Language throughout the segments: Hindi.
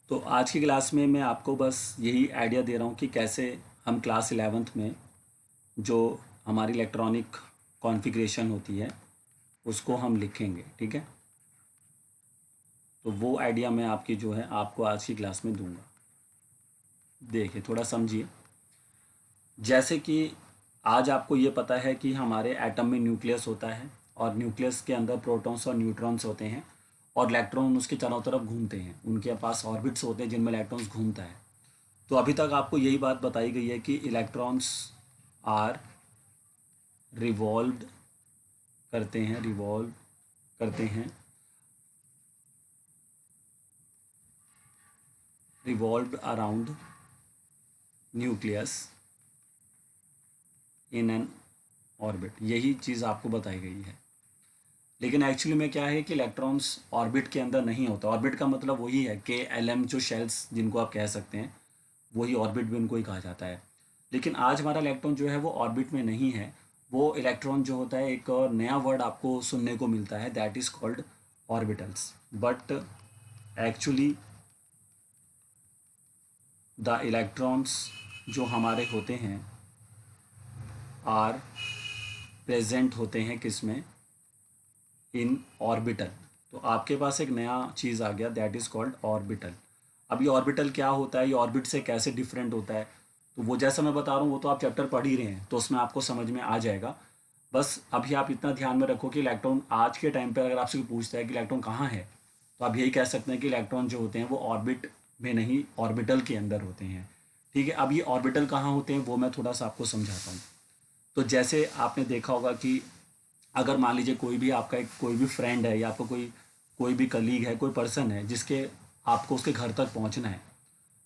तो आज की क्लास में मैं आपको बस यही आइडिया दे रहा हूँ कि कैसे हम क्लास 11th में जो हमारी इलेक्ट्रॉनिक कॉन्फ़िगरेशन होती है उसको हम लिखेंगे। ठीक है, तो वो आइडिया मैं आपकी जो है आपको आज की क्लास में दूंगा। देखिए, थोड़ा समझिए। जैसे कि आज आपको ये पता है कि हमारे एटम में न्यूक्लियस होता है और न्यूक्लियस के अंदर प्रोटॉन्स और न्यूट्रॉन्स होते हैं और इलेक्ट्रॉन उसके चारों तरफ घूमते हैं। उनके पास ऑर्बिट्स होते हैं जिनमें इलेक्ट्रॉन्स घूमता है। तो अभी तक आपको यही बात बताई गई है कि इलेक्ट्रॉन्स आर रिवॉल्व करते हैं revolve around nucleus in an orbit. यही चीज़ आपको बताई गई है। लेकिन एक्चुअली में क्या है कि इलेक्ट्रॉन्स ऑर्बिट के अंदर नहीं होता। ऑर्बिट का मतलब वही है कि LM जो शेल्स जिनको आप कह सकते हैं, वही ऑर्बिट भी उनको ही कहा जाता है। लेकिन आज हमारा इलेक्ट्रॉन जो है वो ऑर्बिट में नहीं है। वो इलेक्ट्रॉन जो होता है, एक नया वर्ड आपको सुनने को मिलता है, that is called orbitals. But actually the electrons जो हमारे होते हैं आर प्रेजेंट होते हैं किस में, इन ऑर्बिटल। तो आपके पास एक नया चीज़ आ गया, दैट इज़ कॉल्ड ऑर्बिटल। अब ये ऑर्बिटल क्या होता है, ये ऑर्बिट से कैसे डिफरेंट होता है, तो वो जैसा मैं बता रहा हूँ वो तो आप चैप्टर पढ़ ही रहे हैं, तो उसमें आपको समझ में आ जाएगा। बस अभी आप इतना ध्यान में रखो कि इलेक्ट्रॉन आज के टाइम पर अगर आपसे कोई पूछता है कि इलेक्ट्रॉन कहाँ है, तो आप यही कह सकते हैं कि इलेक्ट्रॉन जो होते हैं वो ऑर्बिट में नहीं, ऑर्बिटल के अंदर होते हैं। ठीक है, अब ये ऑर्बिटल कहाँ होते हैं वो मैं थोड़ा सा आपको समझाता हूँ। तो जैसे आपने देखा होगा कि अगर मान लीजिए कोई भी आपका एक कोई भी फ्रेंड है या आपका कोई कोई भी कलीग है, कोई पर्सन है जिसके आपको उसके घर तक पहुंचना है,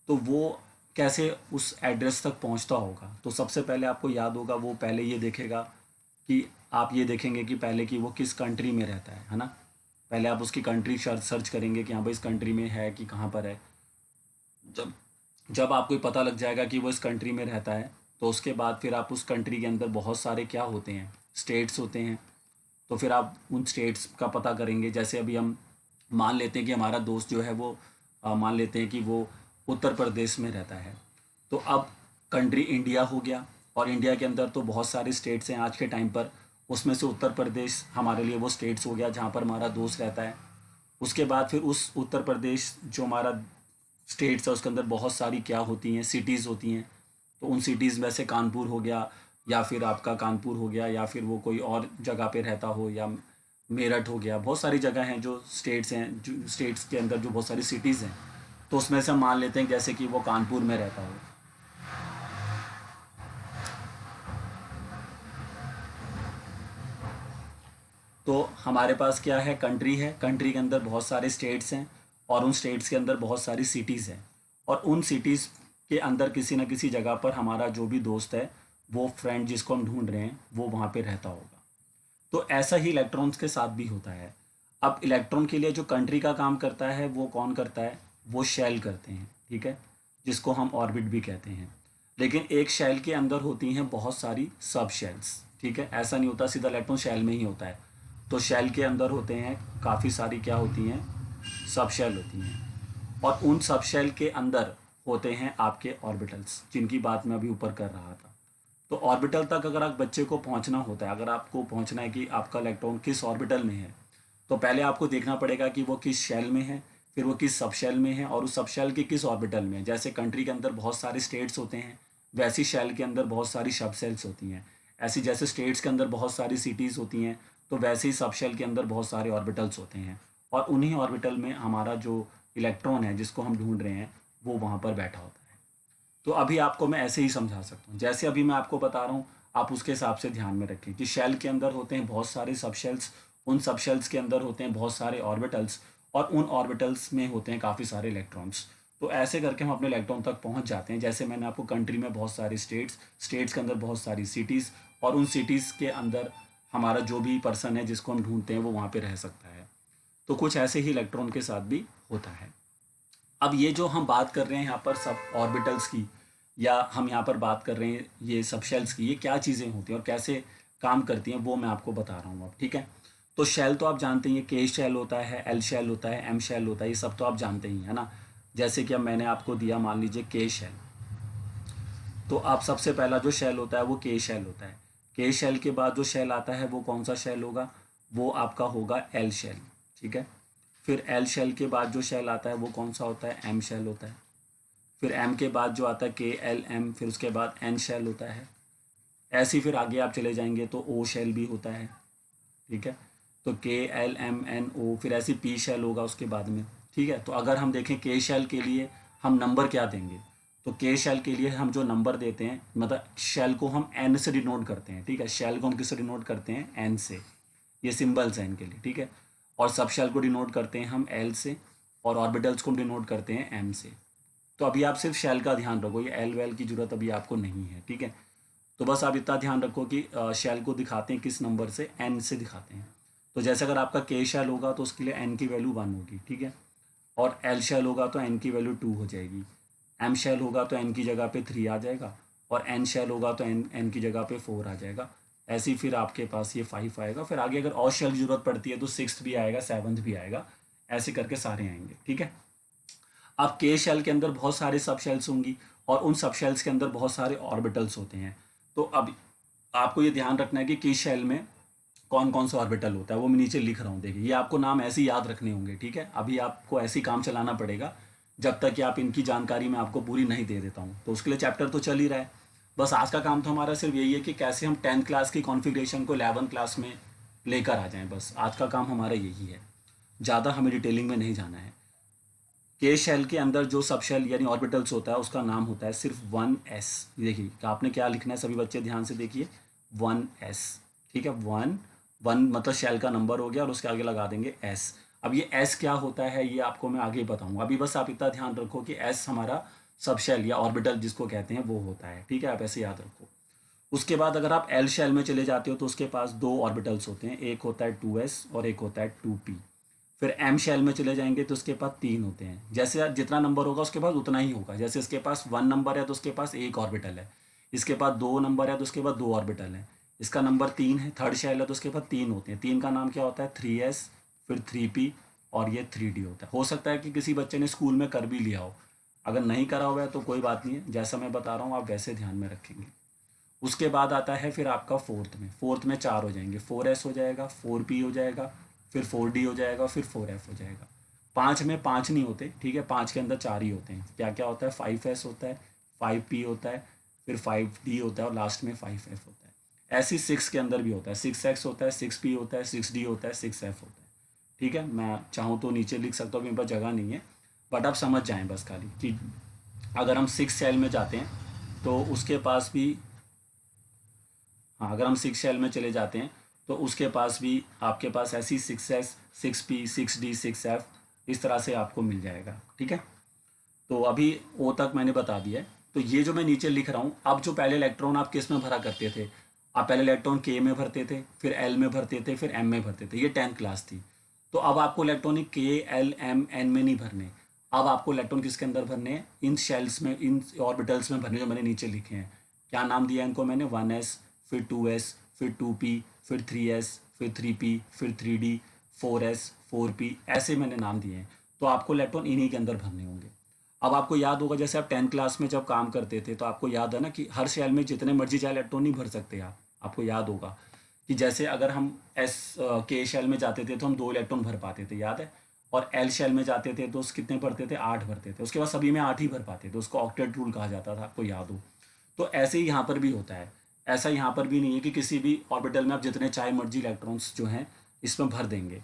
तो वो कैसे उस एड्रेस तक पहुंचता होगा। तो सबसे पहले आपको याद होगा, वो पहले ये देखेगा कि आप ये देखेंगे कि पहले कि वो किस कंट्री में रहता है ना। पहले आप उसकी कंट्री सर्च करेंगे कि हाँ भाई इस कंट्री में है कि कहाँ पर है। जब जब आपको ये पता लग जाएगा कि वो इस कंट्री में रहता है, तो उसके बाद फिर आप उस कंट्री के अंदर बहुत सारे क्या होते हैं, स्टेट्स होते हैं। तो फिर आप उन स्टेट्स का पता करेंगे। जैसे अभी हम मान लेते हैं कि हमारा दोस्त जो है वो मान लेते हैं कि वो उत्तर प्रदेश में रहता है। तो अब कंट्री इंडिया हो गया और इंडिया के अंदर तो बहुत सारे स्टेट्स हैं आज के टाइम पर। उसमें से उत्तर प्रदेश हमारे लिए वो स्टेट्स हो गया जहाँ पर हमारा दोस्त रहता है। उसके बाद फिर उस उत्तर प्रदेश जो हमारा स्टेट्स है उसके अंदर बहुत सारी क्या होती हैं, सिटीज़ होती हैं। तो उन सिटीज़ में से कानपुर हो गया, या फिर आपका कानपुर हो गया, या फिर वो कोई और जगह पे रहता हो, या मेरठ हो गया। बहुत सारी जगह हैं जो स्टेट्स हैं, जो स्टेट्स के अंदर जो बहुत सारी सिटीज़ हैं। तो उसमें से हम मान लेते हैं जैसे कि वो कानपुर में रहता हो। तो हमारे पास क्या है, कंट्री है। कंट्री के अंदर बहुत सारे स्टेट्स हैं और उन स्टेट्स के अंदर बहुत सारी सिटीज़ हैं। और उन सिटीज़ के अंदर किसी न किसी जगह पर हमारा जो भी दोस्त है, वो फ्रेंड जिसको हम ढूंढ रहे हैं, वो वहाँ पे रहता होगा। तो ऐसा ही इलेक्ट्रॉन्स के साथ भी होता है। अब इलेक्ट्रॉन के लिए जो कंट्री का काम करता है वो कौन करता है, वो शेल करते हैं। ठीक है, जिसको हम ऑर्बिट भी कहते हैं। लेकिन एक शेल के अंदर होती हैं बहुत सारी सब शेल्स। ठीक है, ऐसा नहीं होता सीधा इलेक्ट्रॉन शेल में ही होता है। तो शेल के अंदर होते हैं काफ़ी सारी क्या होती हैं, सब शेल होती हैं। और उन सब शेल के अंदर होते हैं आपके ऑर्बिटल्स, जिनकी बात मैं अभी ऊपर कर रहा था। तो ऑर्बिटल तक अगर आप बच्चे को पहुंचना होता है, अगर आपको पहुंचना है कि आपका इलेक्ट्रॉन किस ऑर्बिटल में है, तो पहले आपको देखना पड़ेगा कि वो किस शेल में है, फिर वो किस सब शेल में है, और उस सब शेल के किस ऑर्बिटल में है। जैसे कंट्री के अंदर बहुत सारे स्टेट्स होते हैं, वैसी शेल के अंदर बहुत सारी सब शेल्स होती हैं। ऐसी जैसे स्टेट्स के अंदर बहुत सारी सिटीज़ होती हैं, तो वैसे ही सब शेल के अंदर बहुत सारे ऑर्बिटल्स होते हैं। और उन्हीं ऑर्बिटल में हमारा जो इलेक्ट्रॉन है जिसको हम ढूंढ रहे हैं, वो वहाँ पर बैठा होता है। तो अभी आपको मैं ऐसे ही समझा सकता हूँ, जैसे अभी मैं आपको बता रहा हूँ, आप उसके हिसाब से ध्यान में रखें कि शेल के अंदर होते हैं बहुत सारे सब शेल्स। उन सब शेल्स के अंदर होते हैं बहुत सारे ऑर्बिटल्स, और उन ऑर्बिटल्स में होते हैं काफ़ी सारे इलेक्ट्रॉन्स। तो ऐसे करके हम अपने इलेक्ट्रॉन तक पहुंच जाते हैं। जैसे मैंने आपको कंट्री में बहुत सारी स्टेट्स, स्टेट्स के अंदर बहुत सारी सिटीज़, और उन सिटीज़ के अंदर हमारा जो भी पर्सन है जिसको हम ढूंढते हैं वो वहाँ पे रह सकता है। तो कुछ ऐसे ही इलेक्ट्रॉन के साथ भी होता है। अब ये जो हम बात कर रहे हैं यहाँ पर सब ऑर्बिटल्स की, या हम यहाँ पर बात कर रहे हैं ये सब शेल्स की, ये क्या चीज़ें होती हैं और कैसे काम करती हैं वो मैं आपको बता रहा हूँ अब। ठीक है, तो शेल तो आप जानते ही हैं, के शेल होता है, एल शेल होता है, एम शेल होता है, ये सब तो आप जानते ही हैं ना। जैसे कि अब मैंने आपको दिया मान लीजिए के शेल, तो आप सबसे पहला जो शेल होता है वो के शेल होता है। के शेल के बाद जो शेल आता है वो कौन सा शेल होगा, वो आपका होगा एल शेल, ठीक है। फिर एल शेल के बाद जो शेल आता है वो कौन सा होता है, एम शेल होता है। फिर एम के बाद जो आता है के एल एम, फिर उसके बाद एन शेल होता है। ऐसे ही फिर आगे आप चले जाएंगे तो ओ शेल भी होता है, ठीक है। तो के एल एम एन ओ, फिर ऐसी पी शेल होगा उसके बाद में, ठीक है। तो अगर हम देखें के शेल के लिए हम नंबर क्या देंगे, तो के शेल के लिए हम जो नंबर देते हैं, मतलब शेल को हम एन से डिनोट करते हैं, ठीक है। शेल को हम किससे डिनोट करते हैं, एन से, ये सिंबल्स हैं इनके लिए, ठीक है। और सब शेल को डिनोट करते हैं हम एल से, और ऑर्बिटल्स को डिनोट करते हैं एम से। तो अभी आप सिर्फ शेल का ध्यान रखो, ये एल वेल की जरूरत अभी आपको नहीं है, ठीक है। तो बस आप इतना ध्यान रखो कि शेल को दिखाते हैं किस नंबर से, एन से दिखाते हैं। तो जैसे अगर आपका के शेल होगा तो उसके लिए एन की वैल्यू 1 होगी, ठीक है। और एल शेल होगा तो एन की वैल्यू 2 हो जाएगी। एम शेल होगा तो एन की जगह पे 3 आ जाएगा, और एन शेल होगा तो एन की जगह पे 4 आ जाएगा। ऐसे ही फिर आपके पास ये 5 आएगा। फिर आगे अगर और शेल की जरूरत पड़ती है तो 6th भी आएगा, 7th भी आएगा, ऐसे करके सारे आएंगे, ठीक है। अब के शेल के अंदर बहुत सारे सब शेल्स होंगी, और उन सब शेल्स के अंदर बहुत सारे ऑर्बिटल्स होते हैं। तो अब आपको ये ध्यान रखना है कि किस शेल में कौन कौन सा ऑर्बिटल होता है, वो मैं नीचे लिख रहा हूँ। देखिए ये आपको नाम ऐसे ही याद रखने होंगे, ठीक है। अभी आपको ऐसे ही काम चलाना पड़ेगा जब तक कि आप इनकी जानकारी मैं आपको पूरी नहीं दे देता हूँ। तो उसके लिए चैप्टर तो चल ही रहा है। बस आज का काम तो हमारा सिर्फ यही है कि कैसे हम 10th क्लास की कॉन्फ़िगरेशन को 11th क्लास में लेकर आ जाएं। बस आज का काम हमारा यही है, ज़्यादा हमें डिटेलिंग में नहीं जाना है। के शेल के अंदर जो सब शेल यानी ऑर्बिटल्स होता है उसका नाम होता है सिर्फ 1s। देखिए कि आपने क्या लिखना है, सभी बच्चे ध्यान से देखिए, 1s, ठीक है। 1 मतलब शेल का नंबर हो गया, और उसके आगे लगा देंगे s। अब ये s क्या होता है ये आपको मैं आगे बताऊंगा, अभी बस आप इतना ध्यान रखो कि s हमारा सब शेल या ऑर्बिटल जिसको कहते हैं वो होता है, ठीक है। आप ऐसे याद रखो। उसके बाद अगर आप एल शेल में चले जाते हो तो उसके पास 2 ऑर्बिटल्स होते हैं, एक होता है 2s और एक होता है 2p। फिर एम शेल में चले जाएंगे तो उसके पास 3 होते हैं। जैसे जितना नंबर होगा उसके पास उतना ही होगा। जैसे इसके पास 1 नंबर है तो उसके पास 1 ऑर्बिटल है, इसके पास 2 नंबर है तो उसके पास 2 ऑर्बिटल है, इसका नंबर 3 है, थर्ड शेल है तो उसके पास 3 होते हैं। 3 का नाम क्या होता है, 3s, फिर 3p, और ये 3d होता है। हो सकता है कि किसी बच्चे ने स्कूल में कर भी लिया हो, अगर नहीं करा हुआ है तो कोई बात नहीं है, जैसा मैं बता रहा हूँ आप वैसे ध्यान में रखेंगे। उसके बाद आता है फिर आपका फोर्थ में 4 हो जाएंगे, 4s हो जाएगा, 4p हो जाएगा, फिर 4d हो जाएगा, फिर 4f हो जाएगा। 5 में 5 नहीं होते, ठीक है। 5 के अंदर 4 ही होते हैं। क्या क्या होता है, 5s होता है, 5p होता है, फिर 5d होता है, और लास्ट में 5f होता है। ऐसे ही 6 के अंदर भी होता है, 6x होता है, 6p होता है, 6d होता है, 6f होता है, ठीक है। मैं चाहूँ तो नीचे लिख सकता हूँ, मेरे पास जगह नहीं है, बट आप समझ जाएं बस खाली कि अगर हम 6 सेल में जाते हैं तो उसके पास भी, हाँ अगर हम 6 शेल में चले जाते हैं तो उसके पास भी आपके पास ऐसी 6s, 6p, 6d, 6f, इस तरह से आपको मिल जाएगा, ठीक है। तो अभी ओ तक मैंने बता दिया है। तो ये जो मैं नीचे लिख रहा हूँ, अब जो पहले इलेक्ट्रॉन आप किस में भरा करते थे, आप पहले इलेक्ट्रॉन के में भरते थे, फिर एल में भरते थे, फिर एम में भरते थे, ये 10th क्लास थी। तो अब आपको इलेक्ट्रॉन के एल एम एन में नहीं भरने, अब आपको इलेक्ट्रॉन किसके अंदर भरने हैं, इन शेल्स में, इन ऑर्बिटल्स में भरने, जो मैंने नीचे लिखे हैं। क्या नाम दिया है इनको मैंने, 1s, फिर 2s, फिर 2p, फिर 3s, फिर 3p, फिर 3d, 4s, 4p, ऐसे मैंने नाम दिए हैं। तो आपको इलेक्ट्रॉन इन्हीं के अंदर भरने होंगे। अब आपको याद होगा जैसे आप 10th क्लास में जब काम करते थे तो आपको याद है ना कि हर शेल में जितने मर्जी चाहे इलेक्ट्रॉन नहीं भर सकते आप। आपको याद होगा कि जैसे अगर हम के शेल में जाते थे तो हम 2 इलेक्ट्रॉन भर पाते थे, याद है। और एल शेल में जाते थे तो कितने भरते थे, 8 भरते थे। उसके बाद सभी में 8 ही भर पाते थे, उसको ऑक्टेट रूल कहा जाता था, आपको याद हो। तो ऐसे ही यहाँ पर भी होता है। ऐसा यहाँ पर भी नहीं है कि किसी भी ऑर्बिटल में आप जितने चाहे मर्जी इलेक्ट्रॉन्स जो हैं इसमें भर देंगे।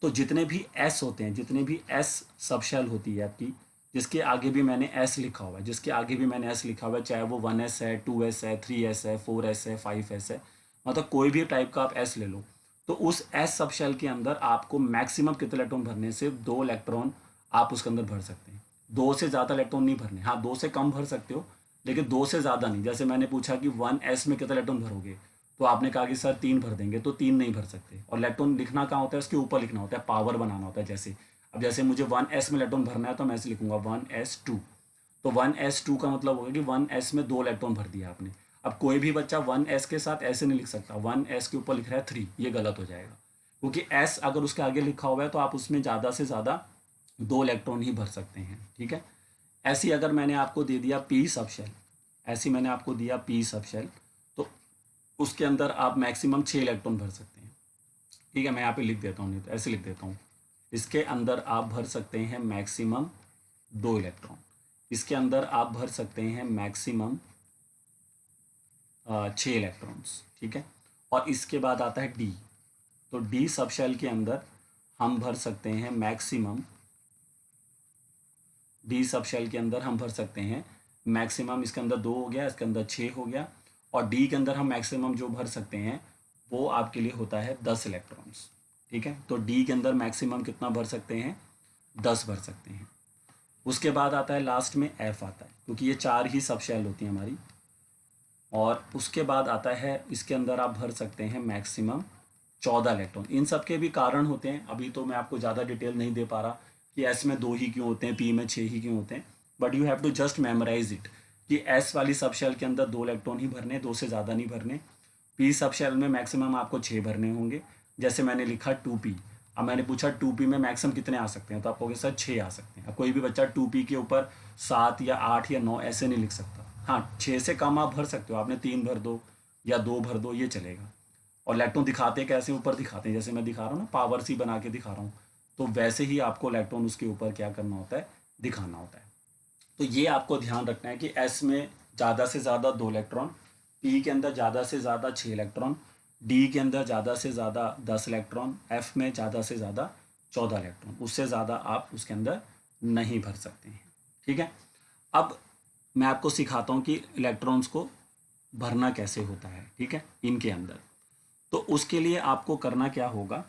तो जितने भी एस होते हैं, जितने भी एस सब शेल होती है आपकी, जिसके आगे भी मैंने एस लिखा हुआ है, जिसके आगे भी मैंने एस लिखा हुआ है, चाहे वो 1s है, 2s है, 3s है, 4s है, 5s है, मतलब कोई भी टाइप का आप एस ले लो, तो उस एस सब शेल के अंदर आपको मैक्सिमम कितने इलेक्ट्रॉन भरने, सिर्फ 2 इलेक्ट्रॉन आप उसके अंदर भर सकते हैं। 2 से ज़्यादा इलेक्ट्रॉन नहीं भरने, हाँ 2 से कम भर सकते हो, लेकिन 2 से ज़्यादा नहीं। जैसे मैंने पूछा कि 1s में कितना इलेक्ट्रॉन भरोगे, तो आपने कहा कि सर 3 भर देंगे, तो 3 नहीं भर सकते। और इलेक्ट्रॉन लिखना कहाँ होता है, उसके ऊपर लिखना होता है, पावर बनाना होता है। जैसे अब जैसे मुझे 1s में इलेक्ट्रॉन भरना है तो मैं ऐसे लिखूंगा 1s2। तो 1s2 का मतलब होगा कि 1s में 2 इलेक्ट्रॉन भर दिया आपने। अब कोई भी बच्चा 1s के साथ ऐसे नहीं लिख सकता, 1s के ऊपर लिख रहा है 3, ये गलत हो जाएगा, क्योंकि s अगर उसके आगे लिखा हुआ है तो आप उसमें ज़्यादा से ज़्यादा 2 इलेक्ट्रॉन ही भर सकते हैं, ठीक है। ऐसी अगर मैंने आपको दे दिया पी सब शेल, ऐसी मैंने आपको दिया पी सब शेल, तो उसके अंदर आप मैक्सिमम 6 इलेक्ट्रॉन भर सकते हैं, ठीक है। मैं यहाँ पे लिख देता हूँ, नहीं तो ऐसे लिख देता हूँ। इसके अंदर आप भर सकते हैं मैक्सिमम 2 इलेक्ट्रॉन, इसके अंदर आप भर सकते हैं मैक्सिमम 6 इलेक्ट्रॉन्स, ठीक है। और इसके बाद आता है डी, तो डी सब शेल के अंदर हम भर सकते हैं मैक्सिमम, डी सब शेल के अंदर हम भर सकते हैं मैक्सिमम, इसके अंदर 2 हो गया, इसके अंदर 6 हो गया, और डी के अंदर हम मैक्सिमम जो भर सकते हैं वो आपके लिए होता है 10 इलेक्ट्रॉन्स, ठीक है। तो डी के अंदर मैक्सिमम कितना भर सकते हैं, 10 भर सकते हैं। उसके बाद आता है लास्ट में एफ आता है, क्योंकि ये 4 ही सब शेल होती हैं हमारी। और उसके बाद आता है, इसके अंदर आप भर सकते हैं मैक्सिमम 14 इलेक्ट्रॉन। इन सब के भी कारण होते हैं, अभी तो मैं आपको ज़्यादा डिटेल नहीं दे पा रहा कि एस में 2 ही क्यों होते हैं, पी में 6 ही क्यों होते हैं, but you have to just memorise it कि एस वाली सब शेल के अंदर 2 इलेक्ट्रॉन ही भरने, 2 से ज़्यादा नहीं भरने। पी सब शेल में मैक्सिमम आपको 6 भरने होंगे, जैसे मैंने लिखा 2p। अब मैंने पूछा 2p में मैक्सिमम कितने आ सकते हैं, तो आप कहोगे सर 6 आ सकते हैं। अब कोई भी बच्चा 2p के ऊपर 7 या 8 या 9 ऐसे नहीं लिख सकता। हाँ, 6 से कम आप भर सकते हो, आपने 3 भर दो या 2 भर दो, ये चलेगा। और इलेक्ट्रॉन दिखाते कैसे, ऊपर दिखाते हैं, जैसे मैं दिखा रहा हूँ ना, पावर सी बना के दिखा रहा हूँ, तो वैसे ही आपको इलेक्ट्रॉन उसके ऊपर क्या करना होता है, दिखाना होता है। तो ये आपको ध्यान रखना है कि एस में ज़्यादा से ज़्यादा 2 इलेक्ट्रॉन, पी के अंदर ज़्यादा से ज़्यादा 6 इलेक्ट्रॉन, डी के अंदर ज़्यादा से ज़्यादा 10 इलेक्ट्रॉन, एफ में ज़्यादा से ज़्यादा 14 इलेक्ट्रॉन, उससे ज़्यादा आप उसके अंदर नहीं भर सकते हैं, ठीक है। अब मैं आपको सिखाता हूँ कि इलेक्ट्रॉन्स को भरना कैसे होता है, ठीक है, इनके अंदर। तो उसके लिए आपको करना क्या होगा,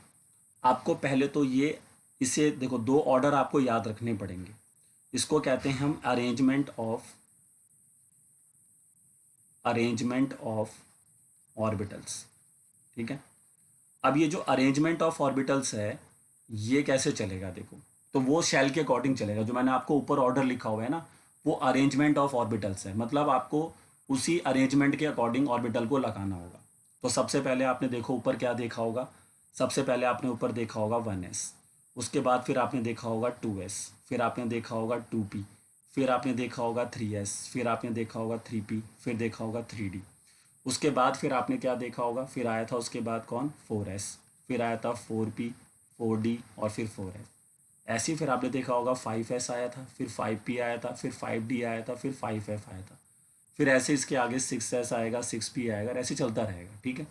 आपको पहले तो ये, इसे देखो 2 ऑर्डर आपको याद रखने पड़ेंगे। इसको कहते हैं हम अरेंजमेंट ऑफ ऑर्बिटल्स, ठीक है। अब ये जो अरेंजमेंट ऑफ ऑर्बिटल्स है, ये कैसे चलेगा देखो, तो वो शेल के अकॉर्डिंग चलेगा। जो मैंने आपको ऊपर ऑर्डर लिखा हुआ है ना, वो अरेंजमेंट ऑफ ऑर्बिटल्स है, मतलब आपको उसी अरेंजमेंट के अकॉर्डिंग ऑर्बिटल को लगाना होगा। तो सबसे पहले आपने देखो ऊपर क्या देखा होगा, सबसे पहले आपने ऊपर देखा होगा 1s, उसके बाद फिर आपने देखा होगा 2s, फिर आपने देखा होगा 2p, फिर आपने देखा होगा 3s, फिर आपने देखा होगा 3p, फिर देखा होगा 3d। उसके बाद फिर आपने क्या देखा होगा, फिर आया था उसके बाद कौन, 4s, फिर आया था 4p, 4d और फिर 4s। ऐसे ही फिर आपने देखा होगा 5s आया था, फिर 5p आया था, फिर 5d आया था, फिर 5f आया था, फिर ऐसे इसके आगे 6s आएगा, 6p आएगा, ऐसे चलता रहेगा, ठीक है।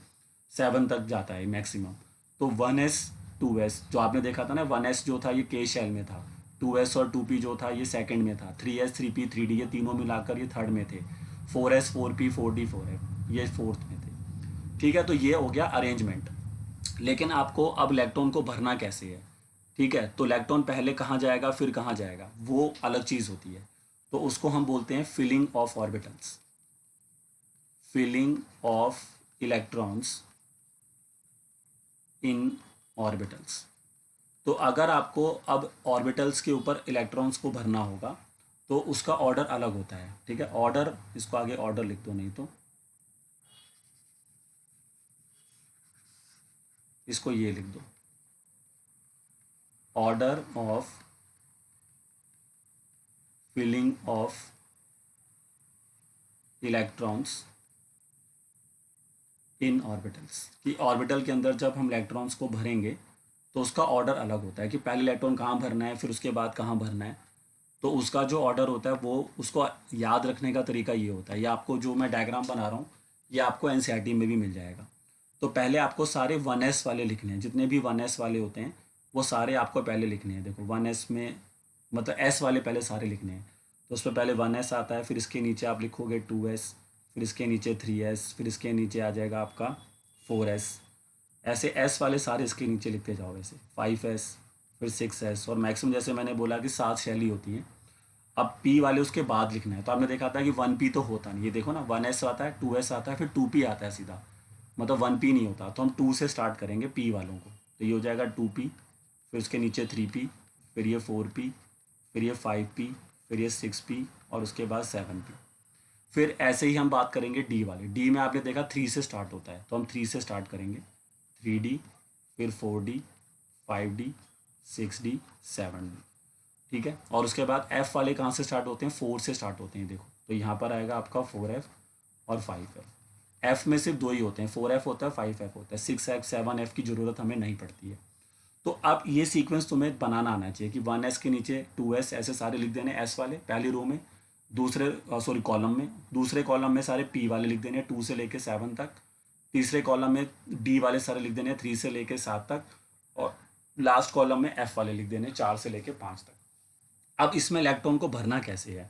7 तक जाता है मैक्सिमम। तो 1s 2s जो आपने देखा था ना, 1s जो था ये के शेल में था, 2s और 2p जो था ये सेकंड में था, 3s 3p 3d ये तीनों मिलाकर ये थर्ड में थे, 4s 4p 4d 4f ये फोर्थ में थे, ठीक है। तो ये हो गया अरेंजमेंट। लेकिन आपको अब इलेक्ट्रॉन को भरना कैसे है, ठीक है। तो इलेक्ट्रॉन पहले कहाँ जाएगा फिर कहाँ जाएगा, वो अलग चीज़ होती है। तो उसको हम बोलते हैं filling of orbitals, filling of electrons in orbitals. तो अगर आपको अब ऑर्बिटल्स के ऊपर इलेक्ट्रॉन्स को भरना होगा तो उसका ऑर्डर अलग होता है, ठीक है। ऑर्डर, इसको आगे ऑर्डर लिख दो, नहीं तो इसको ये लिख दो, order of filling of electrons in orbitals. कि ऑर्बिटल के अंदर जब हम इलेक्ट्रॉन्स को भरेंगे तो उसका ऑर्डर अलग होता है कि पहले इलेक्ट्रॉन कहाँ भरना है, फिर उसके बाद कहाँ भरना है। तो उसका जो ऑर्डर होता है वो, उसको याद रखने का तरीका ये होता है। ये आपको जो मैं डायग्राम बना रहा हूँ ये आपको एनसीईआरटी में भी मिल जाएगा। तो पहले आपको सारे 1s वाले लिखने हैं, जितने भी 1s वाले होते हैं वो सारे आपको पहले लिखने हैं। देखो 1s में मतलब s वाले पहले सारे लिखने हैं। तो उस पर पहले 1s आता है, फिर इसके नीचे आप लिखोगे 2s, फिर इसके नीचे 3s, फिर इसके नीचे आ जाएगा आपका 4s। ऐसे s वाले सारे इसके नीचे लिखते जाओ, ऐसे 5s, फिर 6s, और मैक्सिमम जैसे मैंने बोला कि 7 शैली होती हैं। अब p वाले उसके बाद लिखना है। तो आपने देखा था कि 1p तो होता नहीं, ये देखो ना 1s आता है, 2s आता है, फिर 2p आता है सीधा, मतलब 1p नहीं होता। तो हम 2 से स्टार्ट करेंगे p वालों को, तो ये हो जाएगा 2p, फिर उसके नीचे 3p, फिर ये 4p, फिर ये 5p, फिर ये 6p और उसके बाद 7p। फिर ऐसे ही हम बात करेंगे d वाले। d में आपने देखा 3 से स्टार्ट होता है, तो हम 3 से स्टार्ट करेंगे, 3d, फिर 4d, 5d, 6d, 7d। ठीक है। और उसके बाद एफ वाले कहाँ से स्टार्ट होते हैं, 4 से स्टार्ट होते हैं, देखो तो यहाँ पर आएगा आपका 4F और 5F। एफ में सिर्फ 2 ही होते हैं, 4F होता है 5F होता है, 6F 7F की ज़रूरत हमें नहीं पड़ती है। तो अब ये सीक्वेंस तुम्हें बनाना आना चाहिए कि 1S के नीचे 2S ऐसे सारे लिख देने एस वाले पहली रो में, दूसरे कॉलम में, दूसरे कॉलम में सारे P वाले लिख देने 2 से लेके 7 तक, तीसरे कॉलम में D वाले सारे लिख देने 3 से लेके 7 तक, और लास्ट कॉलम में F वाले लिख देने 4 से लेके 5 तक। अब इसमें इलेक्ट्रॉन को भरना कैसे है,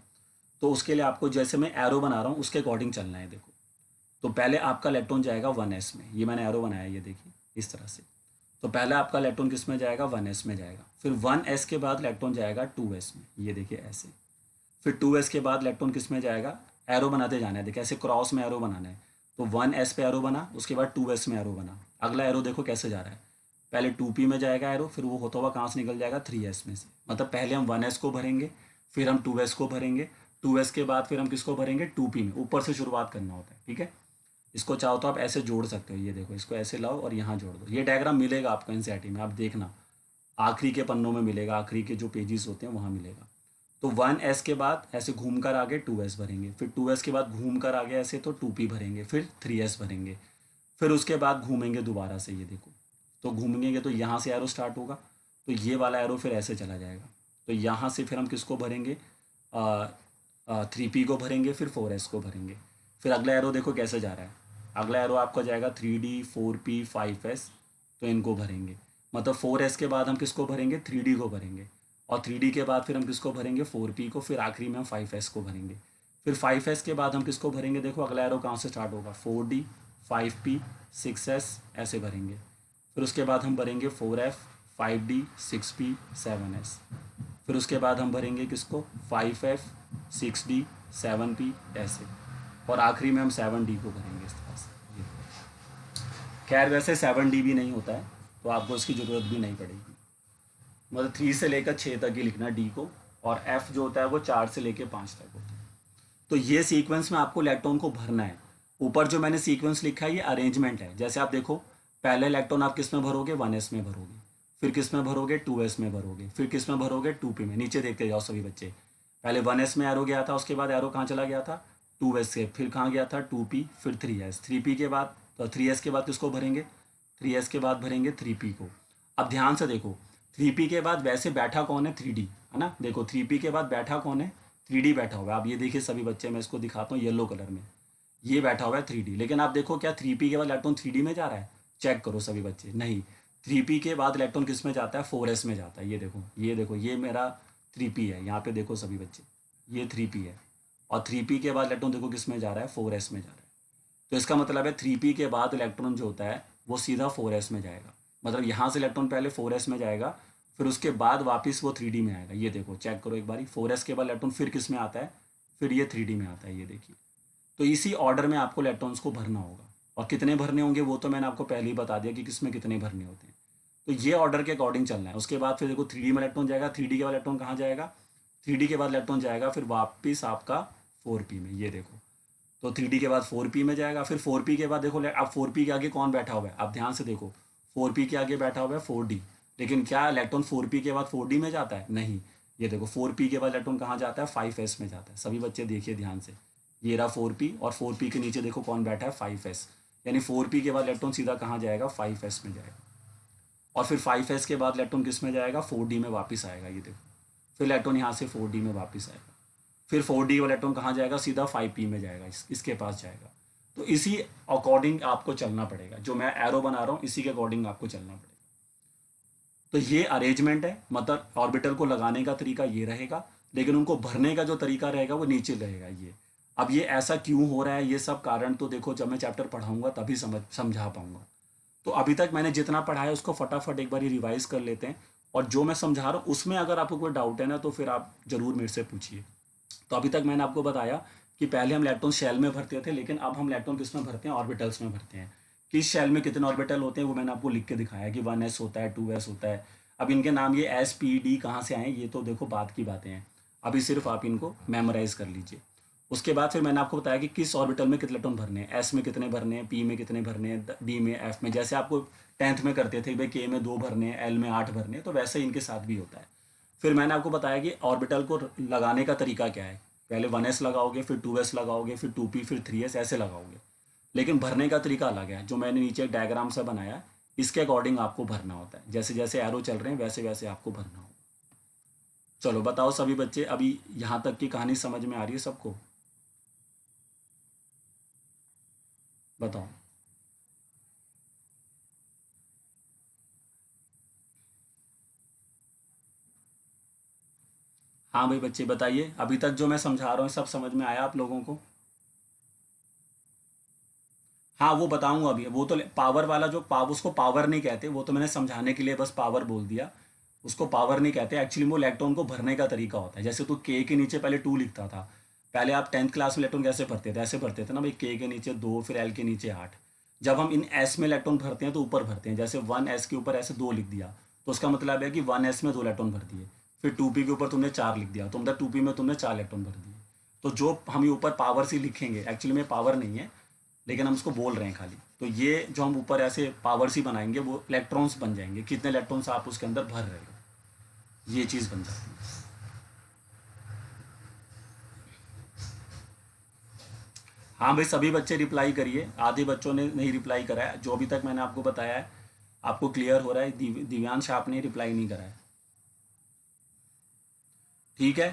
तो उसके लिए आपको जैसे मैं एरो बना रहा हूँ उसके अकॉर्डिंग चलना है। देखो तो पहले आपका इलेक्ट्रॉन जाएगा 1S में, ये मैंने एरो बनाया, ये देखिए इस तरह से। तो पहले आपका इलेक्ट्रॉन किस में जाएगा, 1S में जाएगा। फिर 1S के बाद इलेक्ट्रॉन जाएगा 2S में, ये देखिए ऐसे। फिर 2S के बाद इलेक्ट्रॉन किस में जाएगा, एरो बनाते जाना है, देखिए ऐसे क्रॉस में एरो बनाना है। तो 1S पे एरो बना, उसके बाद 2S में एरो बना। अगला एरो देखो कैसे जा रहा है, पहले 2P में जाएगा एरो, फिर वो होता हुआ कहाँ से निकल जाएगा 3S में से। मतलब पहले हम 1S को भरेंगे, फिर हम 2S को भरेंगे, 2S के बाद फिर हम किसको भरेंगे 2P में। ऊपर से शुरुआत करना होता है, ठीक है। इसको चाहो तो आप ऐसे जोड़ सकते हो, ये देखो इसको ऐसे लाओ और यहाँ जोड़ दो। ये डायग्राम मिलेगा आपको एनसीईआरटी में, आप देखना आखिरी के पन्नों में मिलेगा, आखिरी के जो पेजेस होते हैं वहाँ मिलेगा। तो 1S के बाद ऐसे घूम कर आगे 2S भरेंगे, फिर 2S के बाद घूम कर आगे ऐसे तो 2P भरेंगे, फिर 3S भरेंगे, फिर उसके बाद घूमेंगे दोबारा से, ये देखो तो घूमेंगे तो यहाँ से एरो स्टार्ट होगा, तो ये वाला एरो फिर ऐसे चला जाएगा। तो यहाँ से फिर हम किसको भरेंगे, 3P को भरेंगे, फिर 4S को भरेंगे। फिर अगला एरो देखो कैसे जा रहा है, अगला एरो आपका जाएगा 3D 4P 5S, तो इनको भरेंगे। मतलब 4S के बाद हम किसको भरेंगे 3D को भरेंगे, और 3D के बाद फिर हम किसको भरेंगे 4P को, फिर आखिरी में हम 5S को भरेंगे। फिर 5S के बाद हम किसको भरेंगे, देखो अगला एरो कहाँ से स्टार्ट होगा 4D 5P 6S ऐसे भरेंगे। फिर उसके बाद हम भरेंगे 4F 5D 6P 7S। फिर उसके बाद हम भरेंगे किसको 5F 6D 7P ऐसे, और आखिरी में हम 7D को भरेंगे इस तरह से। खैर वैसे 7D भी नहीं होता है, तो आपको इसकी ज़रूरत भी नहीं पड़ेगी। मतलब 3 से लेकर 6 तक ही लिखना D को, और F जो होता है वो 4 से लेकर 5 तक होता है। तो ये सीक्वेंस में आपको इलेक्ट्रॉन को भरना है। ऊपर जो मैंने सीक्वेंस लिखा है ये अरेंजमेंट है। जैसे आप देखो पहले इलेक्ट्रॉन आप किस में भरोगे 1S में भरोगे, फिर किस में भरोगे 2S में भरोगे, फिर किस में भरोगे 2P में। नीचे देखते जाओ सभी बच्चे, पहले 1S में एरो गया था, उसके बाद एरो कहाँ चला गया था 2S से, फिर कहाँ गया था 2P, फिर 3S, 3P के बाद तो 3S के बाद किसको भरेंगे 3S के बाद भरेंगे 3P को। अब ध्यान से देखो 3P के बाद वैसे बैठा कौन है 3D, है ना। देखो 3P के बाद बैठा कौन है 3D बैठा हुआ है। आप ये देखिए सभी बच्चे, मैं इसको दिखाता हूँ येलो कलर में, ये बैठा हुआ है 3D। लेकिन आप देखो क्या 3P के बाद इलेक्ट्रॉन 3D में जा रहा है, चेक करो सभी बच्चे, नहीं। 3P के बाद इलेक्ट्रॉन किस में जाता है 4S में जाता है। ये देखो ये देखो ये मेरा 3P है, यहाँ पे देखो सभी बच्चे ये 3P है, और 3P के बाद इलेक्ट्रॉन देखो किस में जा रहा है 4S में जा रहा है। तो इसका मतलब है 3P के बाद इलेक्ट्रॉन जो होता है वो सीधा 4S में जाएगा। मतलब यहाँ से इलेक्ट्रॉन पहले 4S में जाएगा, फिर उसके बाद वापस वो 3D में आएगा। ये देखो चेक करो एक बारी, 4S के बाद इलेक्ट्रॉन फिर किस में आता है, फिर ये 3D में आता है, ये देखिए। तो इसी ऑर्डर में आपको इलेक्ट्रॉन्स को भरना होगा, और कितने भरने होंगे वो तो मैंने आपको पहले ही बता दिया कि किसमें कितने भरने होते हैं। तो ये ऑर्डर के अकॉर्डिंग चलना है। उसके बाद फिर देखो 3D में इलेक्ट्रॉन जाएगा, 3D के बाद इलेक्ट्रॉन कहाँ जाएगा, 3D के बाद इलेक्ट्रॉन जाएगा फिर वापस आपका 4P में। ये देखो तो 3D के बाद 4P में जाएगा, फिर 4P के बाद देखो अब 4P के आगे कौन बैठा हुआ है, आप ध्यान से देखो 4P के आगे बैठा हुआ है 4D। लेकिन क्या इलेक्ट्रॉन 4P के बाद 4D में जाता है, नहीं। ये देखो 4P के बाद इलेक्ट्रॉन कहाँ जाता है 5S में जाता है। सभी बच्चे देखिए ध्यान से, ये रहा 4P, और 4P के नीचे देखो कौन बैठा है 5S। यानी 4P के बाद इलेक्ट्रॉन सीधा कहाँ जाएगा 5S में जाएगा, और फिर 5S के बाद इलेक्ट्रॉन किस में जाएगा 4D में वापस आएगा। ये देखो फिर इलेक्ट्रॉन यहाँ से 4D में वापस आएगा, फिर 4D वाला इलेक्ट्रॉन कहाँ जाएगा सीधा 5P में जाएगा, इसके पास जाएगा। तो इसी अकॉर्डिंग आपको चलना पड़ेगा, जो मैं एरो बना रहा हूँ इसी के अकॉर्डिंग आपको चलना पड़ेगा। तो ये अरेंजमेंट है, मतलब ऑर्बिटल को लगाने का तरीका ये रहेगा, लेकिन उनको भरने का जो तरीका रहेगा वो नीचे रहेगा। ये अब ये ऐसा क्यों हो रहा है, ये सब कारण तो देखो जब मैं चैप्टर पढ़ाऊंगा तभी समझा पाऊंगा। तो अभी तक मैंने जितना पढ़ा है उसको फटाफट एक बार रिवाइज कर लेते हैं, और जो मैं समझा रहा हूँ उसमें अगर आपको कोई डाउट है ना तो फिर आप ज़रूर मेरे से पूछिए। तो अभी तक मैंने आपको बताया कि पहले हम इलेक्ट्रॉन शेल में भरते थे, लेकिन अब हम इलेक्ट्रॉन किस में भरते हैं ऑर्बिटल्स में भरते हैं। किस शेल में कितने ऑर्बिटल होते हैं वो मैंने आपको लिख के दिखाया कि 1S होता है 2S होता है। अब इनके नाम ये SPD कहाँ से आए ये तो देखो बात की बातें हैं, अभी सिर्फ आप इनको मेमोराइज कर लीजिए। उसके बाद फिर मैंने आपको बताया कि किस ऑर्बिटल में कितने इलेक्ट्रॉन भरने हैं, S में कितने भरने हैं, P में कितने भरने हैं, D में, F में। जैसे आपको 10th में करते थे भाई K में 2 भरने हैं, L में 8 भरने हैं, तो वैसे ही इनके साथ भी होता है। फिर मैंने आपको बताया कि ऑर्बिटल को लगाने का तरीका क्या है। पहले 1s लगाओगे, फिर 2s लगाओगे, फिर 2p, फिर 3s, ऐसे लगाओगे। लेकिन भरने का तरीका अलग है, जो मैंने नीचे एक डायग्राम से बनाया है, इसके अकॉर्डिंग आपको भरना होता है। जैसे जैसे एरो चल रहे हैं वैसे वैसे आपको भरना होगा। चलो बताओ सभी बच्चे, अभी यहाँ तक की कहानी समझ में आ रही है सबको? बताओ। हाँ भाई बच्चे बताइए, अभी तक जो मैं समझा रहा हूँ सब समझ में आया आप लोगों को? हाँ वो बताऊंगा अभी, वो तो पावर वाला जो पावर, उसको पावर नहीं कहते, वो तो मैंने समझाने के लिए बस पावर बोल दिया। उसको पावर नहीं कहते, एक्चुअली वो इलेक्ट्रॉन को भरने का तरीका होता है। जैसे तू के नीचे पहले 2 लिखता था, पहले आप 10th क्लास में इलेक्ट्रॉन कैसे भरते थे? ऐसे भरते थे ना भाई, के नीचे 2, फिर एल के नीचे 8। जब हम इन एस में इलेक्ट्रॉन भरते हैं तो ऊपर भरते हैं, जैसे 1s के ऊपर ऐसे 2 लिख दिया, तो उसका मतलब है कि 1s में 2 इलेक्ट्रॉन भर दिए। फिर 2p के ऊपर तुमने 4 लिख दिया, तो मतलब 2p में तुमने 4 इलेक्ट्रॉन भर दिए। तो जो हम ये ऊपर पावर से लिखेंगे, एक्चुअली में पावर नहीं है, लेकिन हम उसको बोल रहे हैं खाली। तो ये जो हम ऊपर ऐसे पावर सी बनाएंगे वो इलेक्ट्रॉन्स बन जाएंगे, कितने इलेक्ट्रॉन्स आप उसके अंदर भर रहे हो, ये चीज़ बन जाती है। हाँ भाई सभी बच्चे रिप्लाई करिए, आधे बच्चों ने नहीं रिप्लाई करा है। जो अभी तक मैंने आपको बताया है आपको क्लियर हो रहा है? दिव्यांश आपने रिप्लाई नहीं करा है, ठीक है।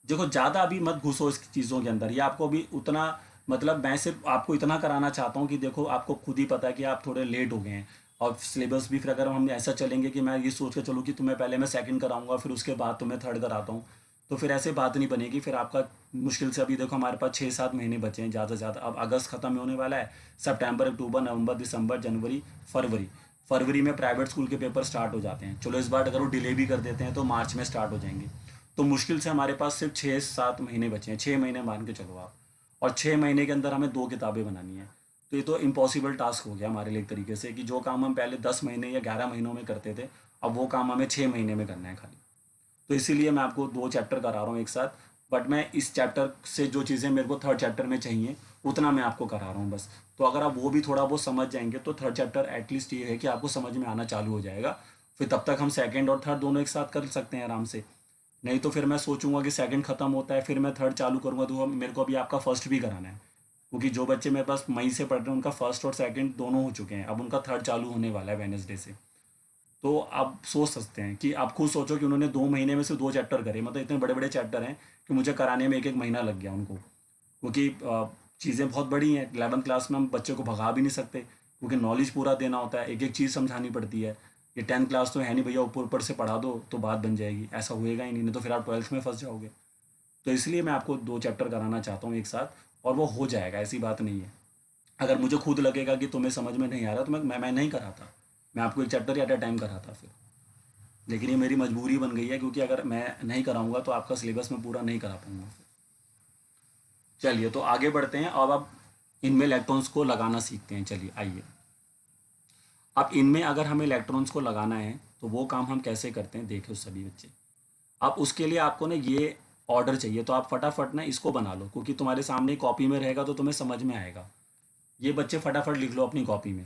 देखो ज़्यादा अभी मत घुसो इस चीज़ों के अंदर, ये आपको अभी उतना, मतलब मैं सिर्फ आपको इतना कराना चाहता हूँ कि देखो आपको खुद ही पता है कि आप थोड़े लेट हो गए हैं। और सिलेबस भी फिर अगर हम ऐसा चलेंगे कि मैं ये सोच के चलूँ कि तुम्हें पहले मैं सेकंड कराऊंगा फिर उसके बाद तुम्हें थर्ड कराता हूँ, तो फिर ऐसे बात नहीं बनेगी। फिर आपका मुश्किल से, अभी देखो हमारे पास 6-7 महीने बचे हैं ज़्यादा से ज़्यादा। अब अगस्त ख़त्म होने वाला है, सितंबर, अक्टूबर, नवंबर, दिसंबर, जनवरी, फरवरी। फरवरी में प्राइवेट स्कूल के पेपर स्टार्ट हो जाते हैं। चलो इस बार अगर वो डिले भी कर देते हैं तो मार्च में स्टार्ट हो जाएंगे। तो मुश्किल से हमारे पास सिर्फ 6-7 महीने बचे हैं, 6 महीने मान के चलो आप। और 6 महीने के अंदर हमें 2 किताबें बनानी है। तो ये तो इम्पॉसिबल टास्क हो गया हमारे लिए एक तरीके से, कि जो काम हम पहले 10 महीने या 11 महीनों में करते थे, अब वो काम हमें 6 महीने में करना है खाली। तो इसीलिए मैं आपको 2 चैप्टर करा रहा हूँ एक साथ। बट मैं इस चैप्टर से जो चीज़ें मेरे को थर्ड चैप्टर में चाहिए उतना मैं आपको करा रहा हूँ बस। तो अगर आप वो भी थोड़ा बहुत समझ जाएंगे तो थर्ड चैप्टर एटलीस्ट ये है कि आपको समझ में आना चालू हो जाएगा। फिर तब तक हम सेकंड और थर्ड दोनों एक साथ कर सकते हैं आराम से। नहीं तो फिर मैं सोचूंगा कि सेकंड खत्म होता है फिर मैं थर्ड चालू करूंगा, तो मेरे को अभी आपका फर्स्ट भी कराना है। क्योंकि जो बच्चे मेरे पास मई से पढ़ रहे हैं उनका फर्स्ट और सेकंड दोनों हो चुके हैं, अब उनका थर्ड चालू होने वाला है वेडनेसडे से। तो आप सोच सकते हैं कि आप खुद सोचो कि उन्होंने 2 महीने में से 2 चैप्टर करे, मतलब इतने बड़े बड़े चैप्टर हैं कि मुझे कराने में 1-1 महीना लग गया उनको। क्योंकि चीज़ें बहुत बड़ी हैं, 11th क्लास में हम बच्चे को भगा भी नहीं सकते, क्योंकि नॉलेज पूरा देना होता है, एक एक चीज़ समझानी पड़ती है। ये 10th क्लास तो है नहीं भैया ऊपर ऊपर से पढ़ा दो तो बात बन जाएगी, ऐसा होएगा ही नहीं, नहीं तो फिर आप 12th में फंस जाओगे। तो इसलिए मैं आपको 2 चैप्टर कराना चाहता हूँ एक साथ, और वो हो जाएगा, ऐसी बात नहीं है। अगर मुझे खुद लगेगा कि तुम्हें समझ में नहीं आ रहा तो मैं नहीं कराता, मैं आपको एक चैप्टर एट अ टाइम कराता फिर। लेकिन ये मेरी मजबूरी बन गई है, क्योंकि अगर मैं नहीं कराऊंगा तो आपका सिलेबस मैं पूरा नहीं करा पाऊंगा फिर। चलिए तो आगे बढ़ते हैं, अब इनमें इलेक्ट्रॉन्स को लगाना सीखते हैं। चलिए आइए, अब इनमें अगर हमें इलेक्ट्रॉन्स को लगाना है तो वो काम हम कैसे करते हैं देखो सभी बच्चे। अब उसके लिए आपको ना ये ऑर्डर चाहिए, तो आप फटाफट ना इसको बना लो, क्योंकि तुम्हारे सामने कॉपी में रहेगा तो तुम्हें समझ में आएगा। ये बच्चे फटाफट लिख लो अपनी कॉपी में।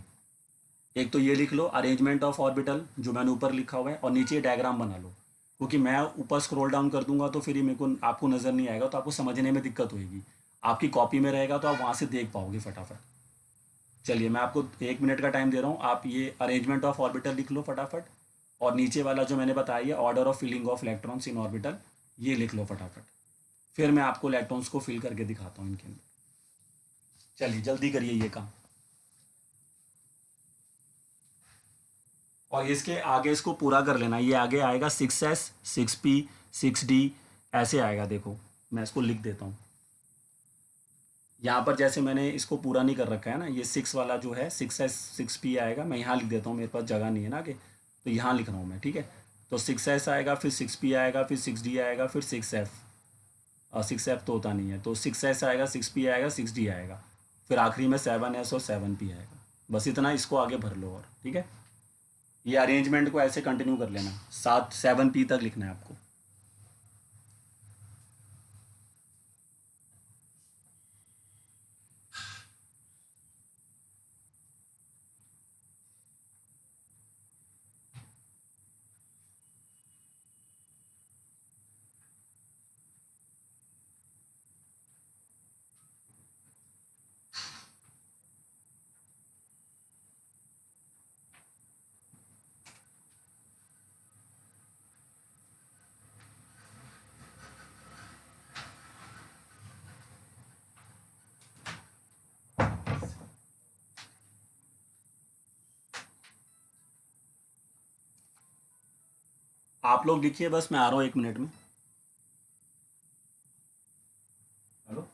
एक तो ये लिख लो अरेंजमेंट ऑफ ऑर्बिटल, जो मैंने ऊपर लिखा हुआ है, और नीचे डायग्राम बना लो। क्योंकि मैं ऊपर स्क्रॉल डाउन कर दूंगा तो फिर ये मेरे को आपको नज़र नहीं आएगा, तो आपको समझने में दिक्कत होगी। आपकी कॉपी में रहेगा तो आप वहाँ से देख पाओगे फटाफट। चलिए मैं आपको 1 मिनट का टाइम दे रहा हूँ, आप ये अरेंजमेंट ऑफ ऑर्बिटल लिख लो फटाफट। और नीचे वाला जो मैंने बताया है order of filling of electrons in orbital, ये लिख लो फटाफट। फिर मैं आपको इलेक्ट्रॉन्स को फिल करके दिखाता हूँ इनके अंदर। चलिए जल्दी करिए ये काम। और इसके आगे इसको पूरा कर लेना, ये आगे आएगा 6s, 6p, 6d, ऐसे आएगा। देखो मैं इसको लिख देता हूँ यहाँ पर, जैसे मैंने इसको पूरा नहीं कर रखा है ना, ये 6 वाला जो है 6s 6p आएगा, मैं यहाँ लिख देता हूँ, मेरे पास जगह नहीं है ना आगे, तो यहाँ लिख रहा हूँ मैं, ठीक है। तो 6s आएगा, फिर 6p आएगा, फिर 6d आएगा, फिर 6f। और 6f तो होता नहीं है, तो 6s आएगा, 6p आएगा, 6d आएगा, फिर आखिरी में 7s और 7p आएगा। बस इतना, इसको आगे भर लो और ठीक है। ये अरेंजमेंट को ऐसे कंटिन्यू कर लेना, 7p तक लिखना है आपको। आप लोग लिखिए, बस मैं आ रहा हूँ 1 मिनट में। हेलो।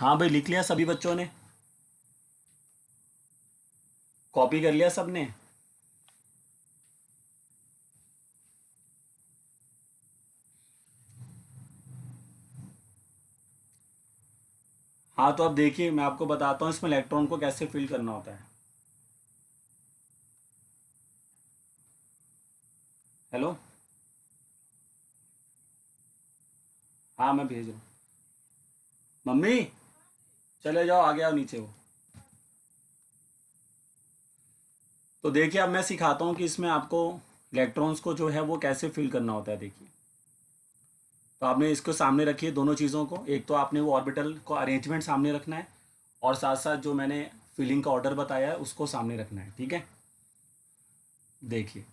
हाँ भाई, लिख लिया सभी बच्चों ने? कॉपी कर लिया सबने? हाँ, तो अब देखिए मैं आपको बताता हूँ इसमें इलेक्ट्रॉन को कैसे फिल करना होता है। हेलो। हाँ, मैं भेज रहा हूँ। मम्मी, चले जाओ, आ गया नीचे वो। तो देखिए अब मैं सिखाता हूँ कि इसमें आपको इलेक्ट्रॉन्स को जो है वो कैसे फिल करना होता है। देखिए, तो आपने इसको सामने रखिए दोनों चीज़ों को। एक तो आपने वो ऑर्बिटल को अरेंजमेंट सामने रखना है, और साथ साथ जो मैंने फिलिंग का ऑर्डर बताया है उसको सामने रखना है। ठीक है, देखिए,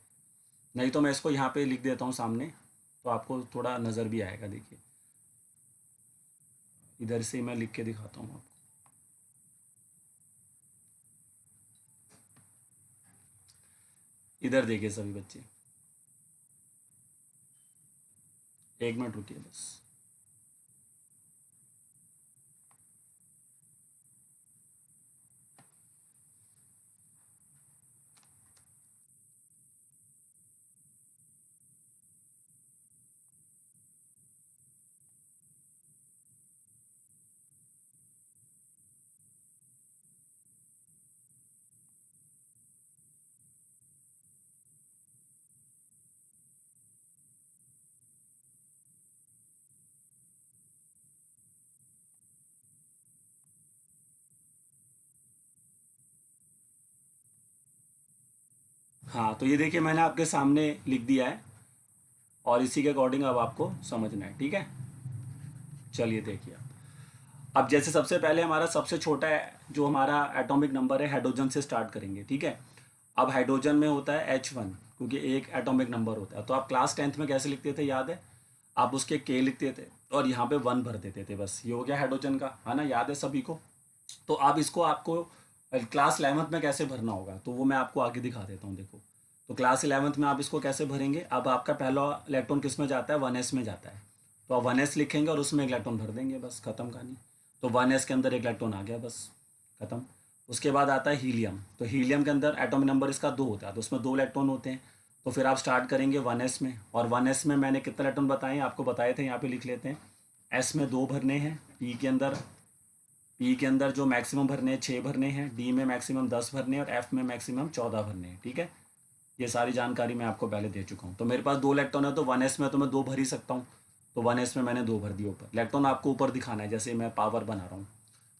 नहीं तो मैं इसको यहाँ पे लिख देता हूँ सामने, तो आपको थोड़ा नज़र भी आएगा। देखिए, इधर से मैं लिख के दिखाता हूँ आपको। इधर देखिए सभी बच्चे, एक मिनट रुकिए बस। हाँ, तो ये देखिए मैंने आपके सामने लिख दिया है, और इसी के अकॉर्डिंग अब आपको समझना है। ठीक है, चलिए देखिए अब जैसे सबसे पहले हमारा सबसे छोटा है जो हमारा एटॉमिक नंबर है, हाइड्रोजन से स्टार्ट करेंगे। ठीक है, अब हाइड्रोजन में होता है H1, क्योंकि एक एटॉमिक नंबर होता है। तो आप क्लास 10th में कैसे लिखते थे, याद है? आप उसके के लिखते थे और यहाँ पे 1 भर देते थे, बस ये हो गया हाइड्रोजन का, है ना? याद है सभी को? तो अब इसको आपको क्लास 11th में कैसे भरना होगा, तो वो मैं आपको आगे दिखा देता हूँ। देखो, तो क्लास 11th में आप इसको कैसे भरेंगे। अब आपका पहला इलेक्ट्रॉन किस में जाता है, 1s में जाता है। तो आप 1s लिखेंगे और उसमें एक इलेक्ट्रॉन भर देंगे, बस खत्म कहानी। तो 1s के अंदर एक इलेक्ट्रॉन आ गया, बस खत्म। उसके बाद आता है हीलियम। तो हीलियम के अंदर एटॉमिक नंबर इसका 2 होता है, तो उसमें 2 इलेक्ट्रॉन होते हैं। तो फिर आप स्टार्ट करेंगे 1s में, और 1s में मैंने कितने इलेक्ट्रॉन बताए हैं आपको, बताए थे, यहाँ पे लिख लेते हैं। एस में 2 भरने हैं, पी के अंदर जो मैक्सिमम भरने हैं 6 भरने हैं, डी में मैक्सिमम 10 भरने हैं, और एफ में मैक्सिमम 14 भरने हैं। ठीक है, ये सारी जानकारी मैं आपको पहले दे चुका हूँ। तो मेरे पास 2 इलेक्ट्रॉन है, तो 1s में तो मैं 2 भर ही सकता हूँ। तो 1s में मैंने 2 भर दिए ऊपर। इलेक्ट्रॉन आपको ऊपर दिखाना है, जैसे मैं पावर बना रहा हूँ।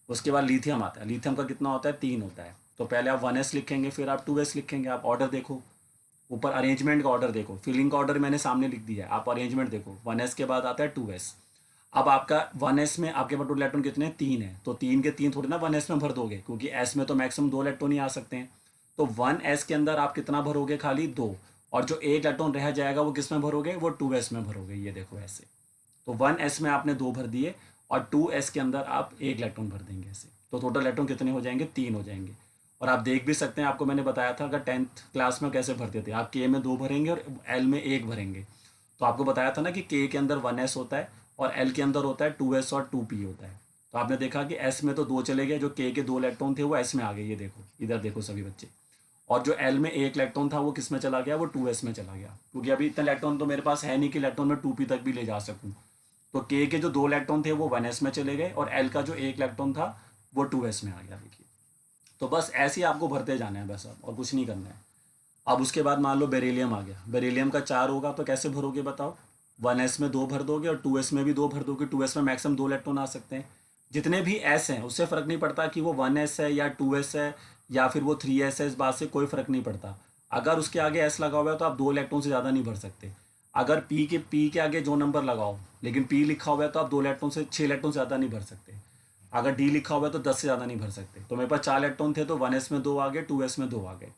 उसके बाद लिथियम आता है। लिथियम का कितना होता है, 3 होता है। तो पहले आप 1s लिखेंगे, फिर आप 2s लिखेंगे। आप ऑर्डर देखो, ऊपर अरेंजमेंट का ऑर्डर देखो, फिलिंग का ऑर्डर मैंने सामने लिख दिया है, आप अरेंजमेंट देखो। 1s के बाद आता है 2s। अब आपका 1s में आपके पास टोटल इलेक्ट्रॉन कितने हैं, 3 है। तो 3 के 3 थोड़ी ना 1s में भर दोगे, क्योंकि s में तो मैक्सिमम 2 इलेक्ट्रॉन ही आ सकते हैं। तो 1s के अंदर आप कितना भरोगे, खाली 2। और जो एक इलेक्ट्रॉन रह जाएगा वो किस में भरोगे, वो 2s में भरोगे। ये देखो ऐसे। तो 1s में आपने 2 भर दिए, और 2s के अंदर आप एक इलेक्ट्रॉन भर देंगे ऐसे। तो टोटल इलेक्ट्रॉन कितने हो जाएंगे, 3 हो जाएंगे। और आप देख भी सकते हैं, आपको मैंने बताया था अगर 10th क्लास में कैसे भरते थे। आप के में 2 भरेंगे और एल में 1 भरेंगे। तो आपको बताया था ना कि के अंदर 1s होता है, और एल के अंदर होता है 2s और 2p होता है। तो आपने देखा कि एस में तो 2 चले गए, जो के 2 इलेक्ट्रॉन थे वो एस में आ गए। ये देखो, इधर देखो सभी बच्चे। और जो एल में 1 इलेक्ट्रॉन था वो किस में चला गया, वो 2s में चला गया। क्योंकि अभी इतना इलेक्ट्रॉन तो मेरे पास है नहीं कि इलेक्ट्रॉन में 2p तक भी ले जा सकूँ। तो के जो 2 इलेक्ट्रॉन थे वो 1s में चले गए, और एल का जो 1 इलेक्ट्रॉन था वो 2s में आ गया। देखिए, तो बस ऐसे ही आपको भरते जाना है बस, अब और कुछ नहीं करना है। अब उसके बाद मान लो बेरिलियम आ गया। बेरिलियम का 4 होगा, तो कैसे भरोगे बताओ। 1s में 2 भर दोगे, और 2s में भी 2 भर दोगे। 2s में मैक्सिमम 2 इलेक्ट्रॉन आ सकते हैं। जितने भी s हैं उससे फ़र्क नहीं पड़ता कि वो 1s है या 2s है या फिर वो 3s है, इस बात से कोई फ़र्क नहीं पड़ता। अगर उसके आगे s लगा हुआ है तो आप 2 इलेक्ट्रॉन से ज़्यादा नहीं भर सकते। अगर p के आगे जो नंबर लगाओ, लेकिन p लिखा हुआ है तो आप 2 इलेक्ट्रॉन से 6 इलेक्ट्रॉन से ज़्यादा नहीं भर सकते। अगर डी लिखा हुआ है तो 10 से ज़्यादा नहीं भर सकते। तो मेरे पास 4 इलेक्ट्रॉन थे, तो 1s में 2 आ गए, 2s में 2 आ गए।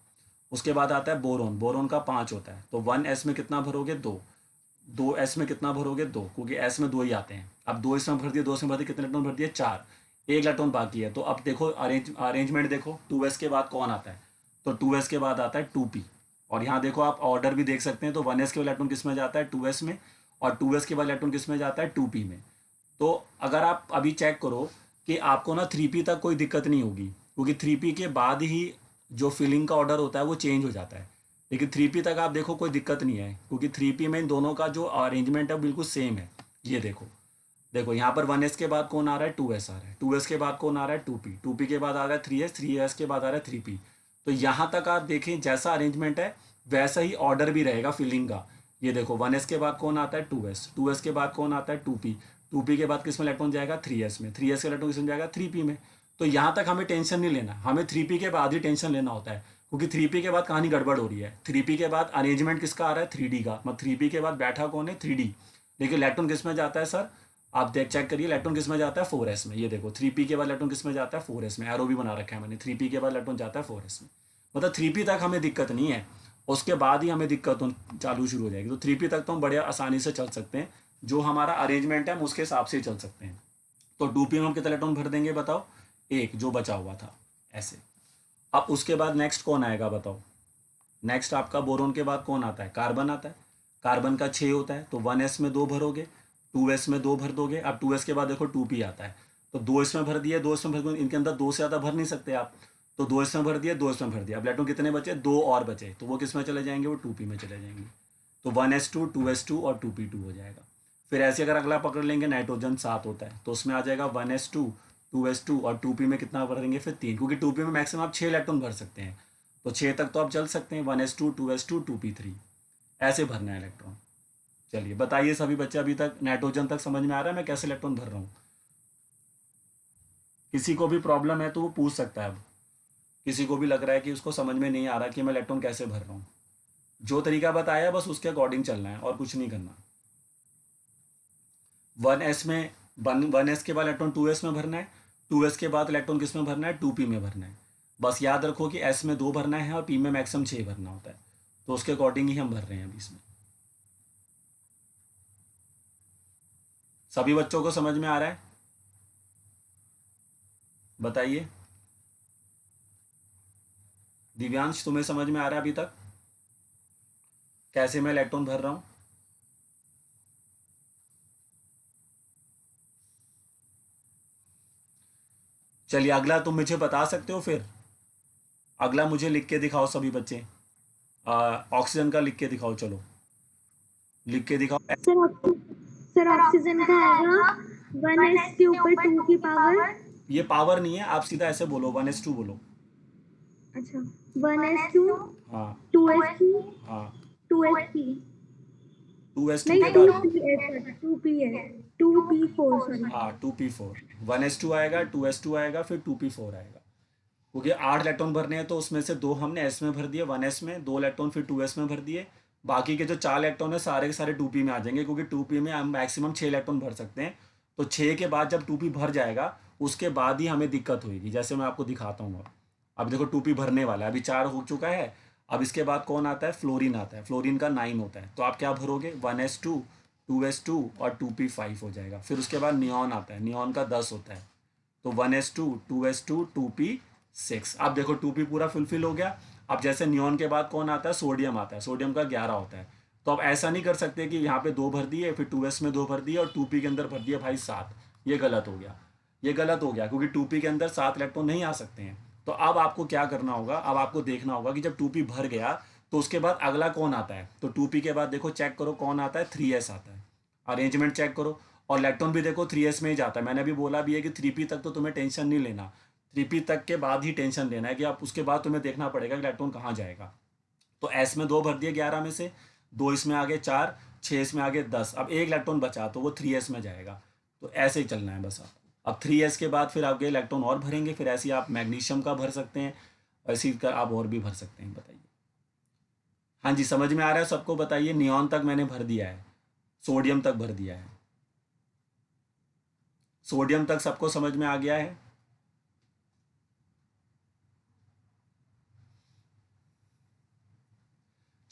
उसके बाद आता है बोरोन। बोरोन का 5 होता है। तो 1s में कितना भरोगे, 2। 2s में कितना भरोगे, 2, क्योंकि s में 2 ही आते हैं। अब 2 इसमें भर दिए, 2 इसमें भर दिए, कितने इलेक्ट्रॉन भर दिए, 4। एक इलेक्ट्रॉन बाकी है। तो अब देखो अरेंजमेंट देखो, 2s के बाद कौन आता है, तो 2s के बाद आता है 2p। और यहाँ देखो आप ऑर्डर भी देख सकते हैं। तो 1s के बाद इलेक्ट्रॉन किस में जाता है, 2s में, और 2s के बाद इलेक्ट्रॉन किस में जाता है, 2p में। तो अगर आप अभी चेक करो कि आपको ना 3p तक कोई दिक्कत नहीं होगी, क्योंकि 3p के बाद ही जो फिलिंग का ऑर्डर होता है वो चेंज हो जाता है। लेकिन 3p तक आप देखो कोई दिक्कत नहीं है, क्योंकि 3p में इन दोनों का जो अरेंजमेंट है बिल्कुल सेम है। ये देखो, देखो यहाँ पर 1s के बाद कौन आ रहा है, 2s आ रहा है, 2s के बाद कौन आ रहा है, 2p, 2p के बाद आ रहा है 3s, 3s के बाद आ रहा है 3p। तो यहाँ तक आप देखें जैसा अरेंजमेंट है वैसा ही ऑर्डर भी रहेगा फिलिंग का। ये देखो 1s के बाद कौन आता है, 2s, 2s के बाद कौन आता है, 2p, 2p के बाद किस में इलेक्ट्रॉन जाएगा, 3s में, 3s का इलेक्ट्रॉन किस में जाएगा, 3p में। तो यहाँ तक हमें टेंशन नहीं लेना, हमें 3p के बाद ही टेंशन लेना होता है, क्योंकि 3p के बाद कहानी गड़बड़ हो रही है। 3p के बाद अरेंजमेंट किसका आ रहा है, 3d का, मतलब 3p के बाद बैठा कौन है, 3d। लेकिन इलेक्ट्रॉन किस में जाता है सर, आप देख चेक करिए, इलेक्ट्रॉन किस में जाता है, 4s में। ये देखो 3p के बाद इलेक्ट्रॉन किस में जाता है, 4s में, एरो भी बना रखा है मैंने, 3p के बाद इलेक्ट्रॉन जाता है 4s में। मतलब 3p तक हमें दिक्कत नहीं है, उसके बाद ही हमें दिक्कत चालू शुरू हो जाएगी। तो 3p तक तो हम बड़े आसानी से चल सकते हैं, जो हमारा अरेंजमेंट है हम उसके हिसाब से ही चल सकते हैं। तो 2p में हम कितना इलेक्ट्रॉन भर देंगे बताओ, एक जो बचा हुआ था, ऐसे। अब उसके बाद नेक्स्ट कौन आएगा बताओ, नेक्स्ट आपका बोरोन के बाद कौन आता है, कार्बन आता है। कार्बन का 6 होता है, तो 1s में 2 भरोगे, 2s में 2 भर दोगे। अब 2s के बाद देखो 2p आता है, तो 2s में भर दिया, 2s में भर दिया, इनके अंदर 2 से ज़्यादा भर नहीं सकते आप, तो 2s में भर दिया, 2s में भर दिया। अब इलेक्ट्रॉन कितने बचे, 2 और बचे, तो वो किस में चले जाएंगे, वो 2p में चले जाएंगे। तो 1s2, 2s2 और 2p2 हो जाएगा। फिर ऐसे अगर अगला पकड़ लेंगे, नाइट्रोजन 7 होता है, तो उसमें आ जाएगा 1s2, 2s2 और 2p में कितना भरेंगे, फिर 3, क्योंकि 2p में मैक्सिमम आप 6 इलेक्ट्रॉन भर सकते हैं, तो 6 तक तो आप चल सकते हैं, 1s2, 2s2, 2p3, ऐसे भरना है इलेक्ट्रॉन। चलिए बताइए सभी बच्चे, अभी तक नाइट्रोजन तक समझ में आ रहा है मैं कैसे इलेक्ट्रॉन भर रहा हूँ? किसी को भी प्रॉब्लम है तो वो पूछ सकता है। अब किसी को भी लग रहा है कि उसको समझ में नहीं आ रहा कि मैं इलेक्ट्रॉन कैसे भर रहा हूँ, जो तरीका बताया बस उसके अकॉर्डिंग चलना है और कुछ नहीं करना। 1s में 1s के बाद इलेक्ट्रॉन 2s में भरना है, 2s के बाद इलेक्ट्रॉन किस में भरना है, 2p में भरना है। बस याद रखो कि s में 2 भरना है और p में मैक्सिमम 6 भरना होता है, तो उसके अकॉर्डिंग ही हम भर रहे हैं अभी इसमें। सभी बच्चों को समझ में आ रहा है, बताइए। दिव्यांश तुम्हें समझ में आ रहा है अभी तक कैसे मैं इलेक्ट्रॉन भर रहा हूँ? चलिए अगला तुम मुझे बता सकते हो, फिर अगला मुझे लिख के दिखाओ सभी बच्चे, ऑक्सीजन का लिख के दिखाओ, चलो लिख के दिखाओ। सर ऑक्सीजन का आएगा 1s के ऊपर 2 की पावर। ये पावर नहीं है, आप सीधा ऐसे बोलो 1s2 बोलो। अच्छा 1s2, हाँ 2s2, हाँ 2sp, 2s2 नहीं के बाद 2p4 सॉरी। हाँ 2p4, 1s2 आएगा, 2s2 आएगा, फिर 2p4 आएगा, क्योंकि 8 इलेक्ट्रॉन भरने हैं, तो उसमें से 2 हमने s में भर दिए, 1s में 2 इलेक्ट्रॉन, फिर 2s में भर दिए। बाकी के जो 4 इलेक्ट्रॉन है सारे के सारे 2p में आ जाएंगे, क्योंकि 2p में हम मैक्सिमम 6 इलेक्ट्रॉन भर सकते हैं। तो 6 के बाद जब 2p भर जाएगा उसके बाद ही हमें दिक्कत होगी, जैसे मैं आपको दिखाता हूँ। अब देखो 2p भरने वाला है, अभी 4 हो चुका है। अब इसके बाद कौन आता है, फ्लोरीन आता है, फ्लोरीन का 9 होता है, तो आप क्या भरोगे, 1s2, 2s2 और 2p5 हो जाएगा। फिर उसके बाद नियॉन आता है, नियॉन का 10 होता है, तो 1s2, 2s2, 2p6। अब देखो 2p पूरा फुलफिल हो गया। अब जैसे नियॉन के बाद कौन आता है, सोडियम आता है, सोडियम का 11 होता है। तो अब ऐसा नहीं कर सकते कि यहाँ पे 2 भर दिए, फिर 2s में 2 भर दिए और 2p के अंदर भर दिया भाई 7, ये गलत हो गया, ये गलत हो गया, क्योंकि 2p के अंदर 7 इलेक्ट्रॉन नहीं आ सकते हैं। तो अब आपको क्या करना होगा, अब आपको देखना होगा कि जब 2p भर गया तो उसके बाद अगला कौन आता है। तो 2p के बाद देखो चेक करो कौन आता है, 3s आता है, अरेंजमेंट चेक करो। और इलेक्ट्रॉन भी देखो 3s में ही जाता है, मैंने अभी बोला भी है कि 3p तक तो तुम्हें टेंशन नहीं लेना, 3p तक के बाद ही टेंशन लेना है कि आप उसके बाद तुम्हें देखना पड़ेगा कि इलेक्ट्रॉन कहाँ जाएगा। तो s में 2 भर दिए 11 में से, 2 इसमें आगे 4, 6 इसमें आगे 10, अब एक इलेक्ट्रॉन बचा तो वो 3s में जाएगा। तो ऐसे ही चलना है बस आपको। अब 3s के बाद फिर आगे इलेक्ट्रॉन और भरेंगे, फिर ऐसे ही आप मैग्नीशियम का भर सकते हैं, ऐसे ही कर आप और भी भर सकते हैं। बताइए, हाँ जी समझ में आ रहा है सबको, बताइए। नियॉन तक मैंने भर दिया है, सोडियम तक भर दिया है, सोडियम तक सबको समझ में आ गया है।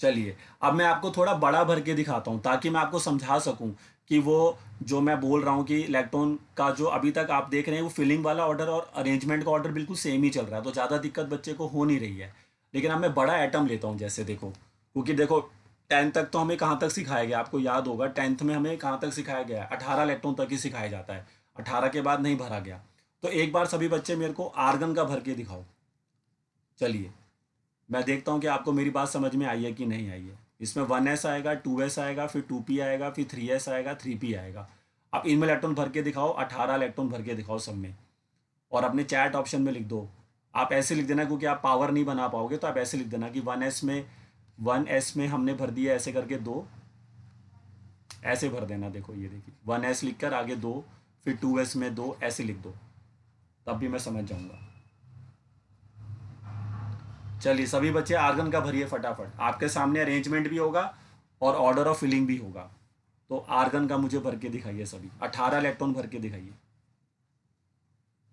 चलिए अब मैं आपको थोड़ा बड़ा भर के दिखाता हूँ, ताकि मैं आपको समझा सकूँ कि वो जो मैं बोल रहा हूँ कि इलेक्ट्रॉन का जो अभी तक आप देख रहे हैं वो फिलिंग वाला ऑर्डर और अरेंजमेंट का ऑर्डर बिल्कुल सेम ही चल रहा है, तो ज़्यादा दिक्कत बच्चे को हो नहीं रही है। लेकिन अब मैं बड़ा एटम लेता हूँ, जैसे देखो, क्योंकि देखो 10th तक तो हमें कहाँ तक सिखाया गया, आपको याद होगा 10th में हमें कहाँ तक सिखाया गया है, 18 इलेक्ट्रॉन तक ही सिखाया जाता है, 18 के बाद नहीं भरा गया। तो एक बार सभी बच्चे मेरे को आर्गन का भर के दिखाओ। चलिए मैं देखता हूँ कि आपको मेरी बात समझ में आई है कि नहीं आई है। इसमें 1s आएगा, 2s आएगा, फिर 2p आएगा, फिर 3s आएगा, 3p आएगा। अब इनमें इलेक्ट्रॉन भर के दिखाओ, 18 इलेक्ट्रॉन भर के दिखाओ सब में, और अपने चैट ऑप्शन में लिख दो। आप ऐसे लिख देना क्योंकि आप पावर नहीं बना पाओगे, तो आप ऐसे लिख देना कि 1s में हमने भर दिया ऐसे करके 2, ऐसे भर देना। देखो ये देखिए 1s लिख कर आगे 2, फिर 2s में 2, ऐसे लिख दो, तब भी मैं समझ जाऊंगा। चलिए सभी बच्चे आर्गन का भरिए फटाफट, आपके सामने अरेंजमेंट भी होगा और ऑर्डर ऑफ फिलिंग भी होगा। तो आर्गन का मुझे भर के दिखाइए सभी, 18 इलेक्ट्रॉन भर के दिखाइए,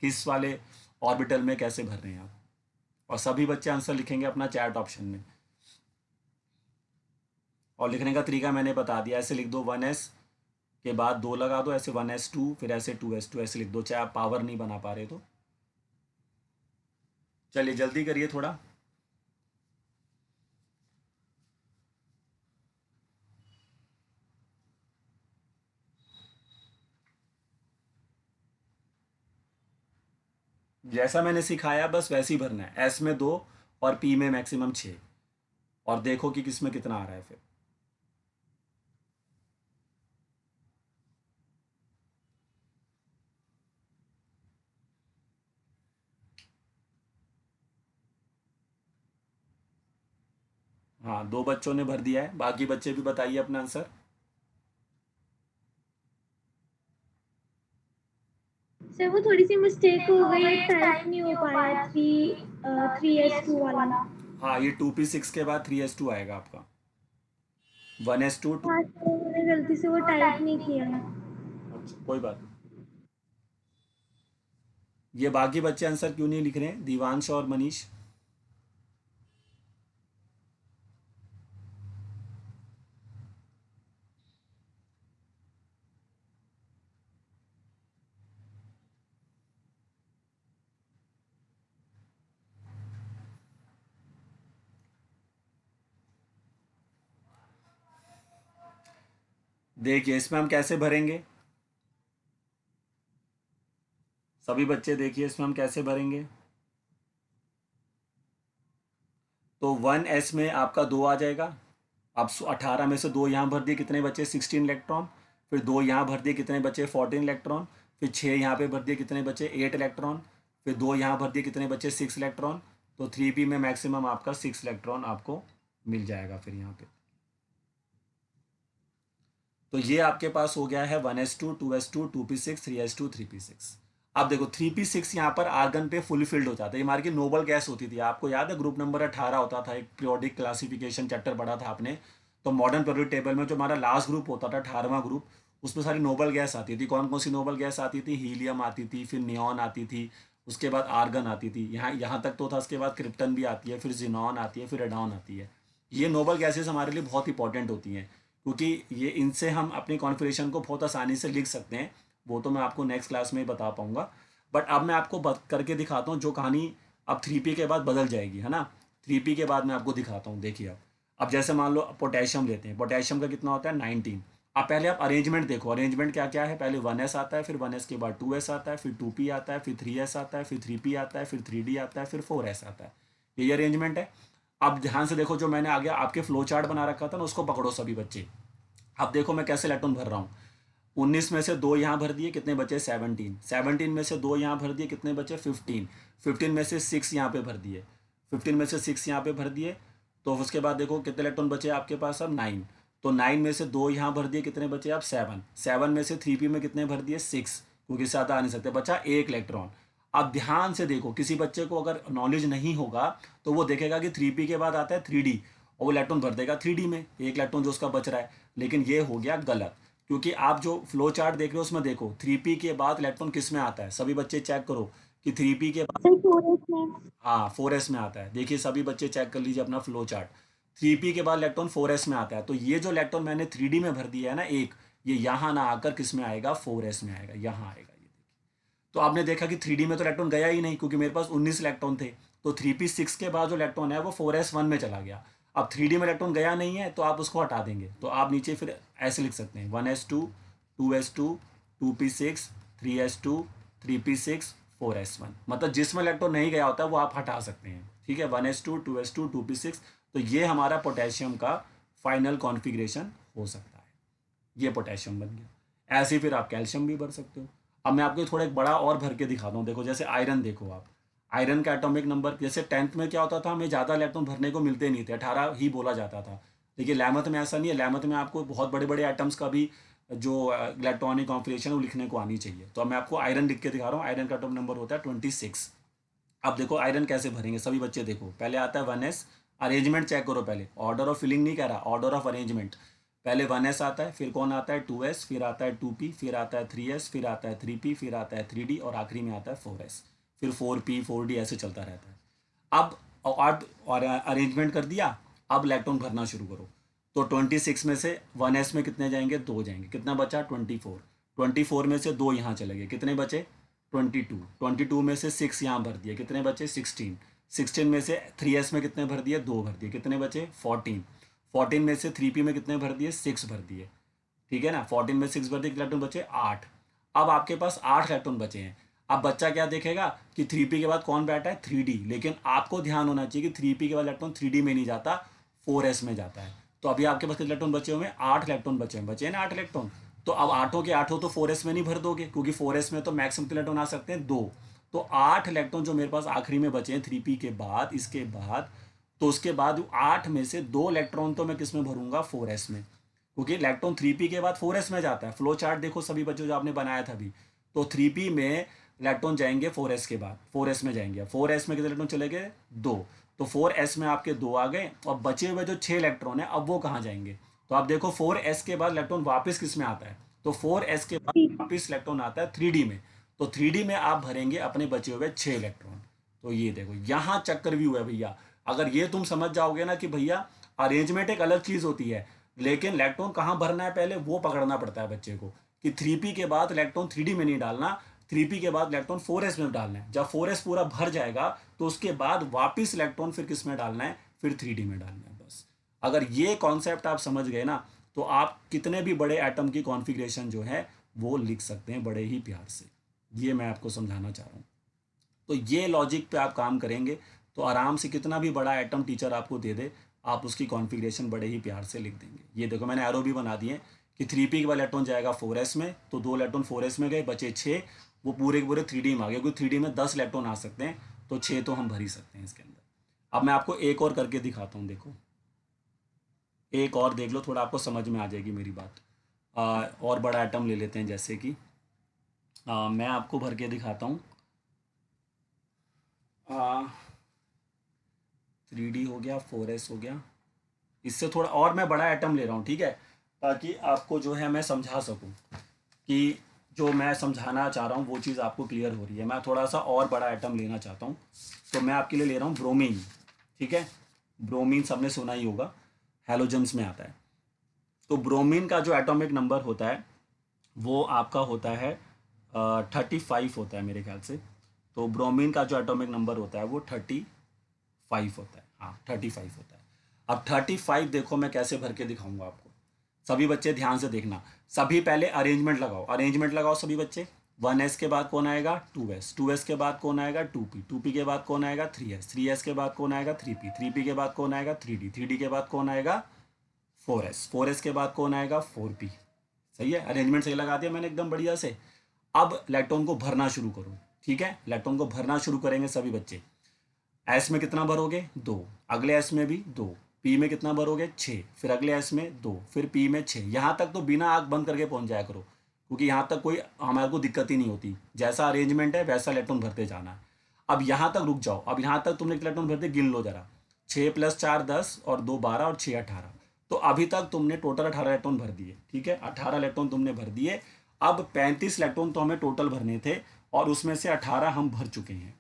किस वाले ऑर्बिटल में कैसे भर रहे हैं आप। और सभी बच्चे आंसर लिखेंगे अपना चैट ऑप्शन में। और लिखने का तरीका मैंने बता दिया, ऐसे लिख दो 1s के बाद 2 लगा दो, ऐसे 1s2, फिर ऐसे 2s2, ऐसे लिख दो, चाहे आप पावर नहीं बना पा रहे तो। चलिए जल्दी करिए थोड़ा। जैसा मैंने सिखाया बस वैसे ही भरना है। एस में 2 और पी में मैक्सिमम 6, और देखो कि किसमें कितना आ रहा है फिर। हाँ 2 बच्चों ने भर दिया है, बाकी बच्चे भी बताइए अपना आंसर। सर वो थोड़ी सी मिस्टेक हो गई, टाइप नहीं हो पाया 3s2 वाला। हाँ ये 2p6 के बाद 3s2 आएगा आपका, 1s2 2। हाँ सर मैंने गलती से वो टाइप नहीं किया। अच्छा कोई बात नहीं। ये बाकी बच्चे आंसर क्यों नहीं लिख रहे हैं, दिवांश और मनीष? देखिए इसमें हम कैसे भरेंगे, सभी बच्चे देखिए इसमें हम कैसे भरेंगे। तो 1s में आपका 2 आ जाएगा। अब 18 में से 2 यहाँ भर दिए, कितने बचे 16 इलेक्ट्रॉन। फिर 2 यहाँ भर दिए, कितने बचे 14 इलेक्ट्रॉन। फिर 6 यहाँ पे भर दिए, कितने बचे 8 इलेक्ट्रॉन। फिर 2 यहाँ भर दिए, कितने बचे 6 इलेक्ट्रॉन। तो 3p में मैक्सिमम आपका 6 इलेक्ट्रॉन आपको मिल जाएगा फिर यहाँ पे। तो ये आपके पास हो गया है 1s2, 2s2, 2p6, 3s2, 3p6। अब देखो 3p6 यहाँ पर आर्गन पे फुल फिल्ड हो जाता है। ये हमारी की नोबल गैस होती थी, आपको याद है ग्रुप नंबर 18 होता था, एक पीरियोडिक क्लासिफिकेशन चैप्टर पढ़ा था आपने। तो मॉडर्न पीरियोडिक टेबल में जो हमारा लास्ट ग्रुप होता था 18वां ग्रुप, उसमें सारी नोबल गैस आती थी। कौन कौन सी नोबल गैस आती थी, हीलियम आती थी, फिर नियॉन आती थी, उसके बाद आर्गन आती थी, यहाँ यहाँ तक तो था। उसके बाद क्रिप्टन भी आती है, फिर जिनॉन आती है, फिर रेडॉन आती है। ये नोबल गैसेस हमारे लिए बहुत इंपॉर्टेंट होती हैं, क्योंकि ये इनसे हम अपनी कॉन्फ़िगरेशन को बहुत आसानी से लिख सकते हैं। वो तो मैं आपको नेक्स्ट क्लास में ही बता पाऊंगा। बट अब मैं आपको करके दिखाता हूँ जो कहानी अब 3p के बाद बदल जाएगी, है ना। 3p के बाद मैं आपको दिखाता हूँ। देखिए अब जैसे मान लो पोटेशियम लेते हैं, पोटेशियम का कितना होता है 19। अब पहले आप अरेंजमेंट देखो, अरेंजमेंट क्या क्या है। पहले 1s आता है, फिर 1s के बाद 2s आता है, फिर 2p आता है, फिर 3s आता है, फिर 3p आता है, फिर 3d आता है, फिर 4s आता है। ये अरेंजमेंट है। अब ध्यान से देखो, जो मैंने आगे आपके फ्लो चार्ट बना रखा था ना, उसको पकड़ो सभी बच्चे। अब देखो मैं कैसे इलेक्ट्रॉन भर रहा हूँ। 19 में से 2 यहाँ भर दिए, कितने बचे 17। 17 में से 2 यहाँ भर दिए, कितने बचे 15। 15 में से 6 यहाँ पे भर दिए, 15 में से 6 यहाँ पे भर दिए। तो उसके बाद देखो कितने इलेक्ट्रॉन बचे आपके पास अब 9। तो 9 में से 2 यहाँ भर दिए, कितने बचे अब 7। 7 में से 3p में कितने भर दिए 6, क्योंकि ज़्यादा आ नहीं सकते, बचा 1 इलेक्ट्रॉन। अब ध्यान से देखो, किसी बच्चे को अगर नॉलेज नहीं होगा तो वो देखेगा कि 3p के बाद आता है 3d, और वो इलेक्ट्रॉन भर देगा 3d में, 1 इलेक्ट्रॉन जो उसका बच रहा है। लेकिन ये हो गया गलत, क्योंकि आप जो फ्लो चार्ट देख रहे हो उसमें देखो 3p के बाद इलेक्ट्रॉन किस में आता है। सभी बच्चे चेक करो कि 3p के बाद, सर 4s में। हाँ 4s में आता है। देखिए सभी बच्चे चेक कर लीजिए अपना फ्लो चार्ट, 3p के बाद इलेक्ट्रॉन 4s में आता है। तो ये जो इलेक्ट्रॉन मैंने 3d में भर दिया है ना एक, ये यहाँ ना आकर किस में आएगा 4s में आएगा, यहाँ आएगा। ये देखिए, तो आपने देखा कि 3d में तो इलेक्ट्रॉन गया ही नहीं, क्योंकि मेरे पास 19 इलेक्ट्रॉन थे। तो 3p6 के बाद जो इलेक्ट्रॉन है वो 4s1 में चला गया। अब 3d में इलेक्ट्रॉन गया नहीं है तो आप उसको हटा देंगे। तो आप नीचे फिर ऐसे लिख सकते हैं 1s2, 2s2, 2p6, 3s2, 3p6, 4s1, मतलब जिसमें इलेक्ट्रॉन नहीं गया होता है वो आप हटा सकते हैं, ठीक है। 1s2, 2s2, 2p6, तो ये हमारा पोटेशियम का फाइनल कॉन्फ़िगरेशन हो सकता है, ये पोटेशियम बन गया। ऐसे ही फिर आप कैल्शियम भी भर सकते हो। अब मैं आपको थोड़ा एक बड़ा और भर के दिखाता हूँ, देखो जैसे आयरन, देखो आप आयरन का एटॉमिक नंबर, जैसे 10th में क्या होता था, हमें ज़्यादा इलेक्ट्रॉन भरने को मिलते नहीं थे, 18 ही बोला जाता था। देखिए 11th में ऐसा नहीं है, 11th में आपको बहुत बड़े बड़े एटम्स का भी जो इलेक्ट्रॉनिक कॉन्फ़िगरेशन है वो लिखने को आनी चाहिए। तो अब मैं आपको आयरन लिख के दिखा रहा हूँ, आयरन का एटॉमिक नंबर होता है 26। अब देखो आयरन कैसे भरेंगे सभी बच्चे, देखो पहले आता है 1s, अरेंजमेंट चेक करो पहले, ऑर्डर ऑफ फिलिंग नहीं कह रहा, ऑर्डर ऑफ अरेंजमेंट। पहले 1s आता है, फिर कौन आता है 2s, फिर आता है 2p, फिर आता है 3s, फिर आता है 3p, फिर आता है 3d और आखिरी में आता है 4s, फिर 4p 4d ऐसे चलता रहता है। अब और अरेंजमेंट कर दिया, अब इलेक्ट्रॉन भरना शुरू करो। तो 26 में से 1s में कितने जाएंगे, 2 जाएंगे, कितना बचा 24, 24 में से 2 यहाँ चले गए, कितने बचे 22, 22 में से 6 यहाँ भर दिए, कितने बचे 16, 16 में से 3s में कितने भर दिए, 2 भर दिए, कितने बचे 14, 14 में से 3p में कितने भर दिए 6 भर दिए, ठीक है ना। 14 में 6 भर दिए, इलेक्ट्रॉन बचे 8। अब आपके पास 8 इलेक्ट्रॉन बचे हैं। अब बच्चा क्या देखेगा कि 3p के बाद कौन बैठा है 3d, लेकिन आपको ध्यान होना चाहिए कि 3p के बाद इलेक्ट्रॉन 3d में नहीं जाता, 4s में जाता है। तो अभी आपके पास इलेक्ट्रॉन बचे हुए हैं 8 इलेक्ट्रॉन बचे हैं ना 8 इलेक्ट्रॉन। तो अब 8 के 8 तो 4s में नहीं भर दोगे, क्योंकि 4s में तो मैक्सिमम इलेक्ट्रॉन आ सकते हैं 2। तो 8 इलेक्ट्रॉन जो मेरे पास आखिरी में बचे हैं 3p के बाद, इसके बाद, तो उसके बाद 8 में से 2 इलेक्ट्रॉन तो मैं किस में भरूंगा 4s में, क्योंकि इलेक्ट्रॉन 3p के बाद 4s में जाता है। फ्लो चार्ट देखो सभी बच्चों जो आपने बनाया था अभी, तो 3p में इलेक्ट्रॉन जाएंगे 4s के बाद, 4s में जाएंगे, 4s में कितने इलेक्ट्रॉन चले गए 2, तो 4s में आपके 2 आ गए, और बचे हुए जो 6 इलेक्ट्रॉन है अब वो कहाँ जाएंगे। तो आप देखो 4s के बाद इलेक्ट्रॉन वापस किस में आता है, तो 4s के बाद वापस इलेक्ट्रॉन आता है 3d में, तो 3d में आप भरेंगे अपने बचे हुए 6 इलेक्ट्रॉन। तो ये देखो यहाँ चक्कर व्यू है भैया, अगर ये तुम समझ जाओगे ना कि भैया अरेंजमेंट एक अलग चीज़ होती है, लेकिन इलेक्ट्रॉन कहाँ भरना है पहले वो पकड़ना पड़ता है बच्चे को, कि 3p के बाद इलेक्ट्रॉन 3d में नहीं डालना, 3p के बाद इलेक्ट्रॉन 4s में डालना है। जब 4s पूरा भर जाएगा तो उसके बाद वापस इलेक्ट्रॉन फिर किस में डालना है, फिर 3d में डालना है। बस अगर ये कॉन्सेप्ट आप समझ गए ना, तो आप कितने भी बड़े एटम की कॉन्फ़िगरेशन जो है वो लिख सकते हैं बड़े ही प्यार से। ये मैं आपको समझाना चाह रहा हूँ। तो ये लॉजिक पे आप काम करेंगे तो आराम से कितना भी बड़ा एटम टीचर आपको दे दे, आप उसकी कॉन्फ़िगरेशन बड़े ही प्यार से लिख देंगे। ये देखो मैंने एरो भी बना दिए कि 3p का इलेक्ट्रॉन जाएगा 4s में, तो 2 इलेक्ट्रॉन 4s में गए, बचे 6, वो पूरे के पूरे 3d में आ गए, क्योंकि 3d में 10 इलेक्ट्रॉन आ सकते हैं, तो 6 तो हम भर ही सकते हैं इसके अंदर। अब मैं आपको एक और करके दिखाता हूँ, देखो एक और देख लो, थोड़ा आपको समझ में आ जाएगी मेरी बात। और बड़ा एटम ले लेते हैं, जैसे कि मैं आपको भर के दिखाता हूँ। 3d हो गया, 4s हो गया, इससे थोड़ा और मैं बड़ा एटम ले रहा हूँ, ठीक है, ताकि आपको जो है मैं समझा सकूँ कि जो मैं समझाना चाह रहा हूँ वो चीज़ आपको क्लियर हो रही है। मैं थोड़ा सा और बड़ा एटम लेना चाहता हूँ, तो मैं आपके लिए ले रहा हूँ ब्रोमीन, ठीक है। ब्रोमीन सबने सुना ही होगा, हैलोजन्स में आता है। तो ब्रोमीन का जो एटॉमिक नंबर होता है वो आपका होता है 35 होता है मेरे ख्याल से। तो ब्रोमीन का जो एटॉमिक नंबर होता है वो 35 होता है, हाँ 35 होता है। अब 35 देखो मैं कैसे भर के दिखाऊंगा आपको, सभी बच्चे ध्यान से देखना। सभी पहले अरेंजमेंट लगाओ, अरेंजमेंट लगाओ सभी बच्चे। 1s के बाद कौन आएगा 2s, 2s के बाद कौन आएगा 2p, 2p के बाद कौन आएगा 3s, 3s के बाद कौन आएगा 3p, 3p के बाद कौन आएगा 3d, 3d के बाद कौन आएगा 4s, 4s के बाद कौन आएगा 4p। सही है, अरेंजमेंट सही लगा दिया मैंने एकदम बढ़िया से। अब इलेक्ट्रॉन को भरना शुरू करो, ठीक है, इलेक्ट्रॉन को भरना शुरू करेंगे सभी बच्चे। एस में कितना भरोगे 2, अगले एस में भी 2, पी में कितना भरोगे 6, फिर अगले एस में 2, फिर पी में 6। यहाँ तक तो बिना आँख बंद करके पहुँच जाया करो, क्योंकि यहाँ तक कोई हमारे को दिक्कत ही नहीं होती, जैसा अरेंजमेंट है वैसा इलेक्ट्रॉन भरते जाना है। अब यहाँ तक रुक जाओ, अब यहाँ तक तुमने इलेक्ट्रॉन भरते गिन लो जरा, 6 + 4 10 और 2 12 और 6 18। तो अभी तक तुमने टोटल 18 इलेक्ट्रॉन भर दिए, ठीक है, 18 इलेक्ट्रॉन तुमने भर दिए। अब 35 इलेक्ट्रॉन तो हमें टोटल भरने थे, और उसमें से 18 हम भर चुके हैं,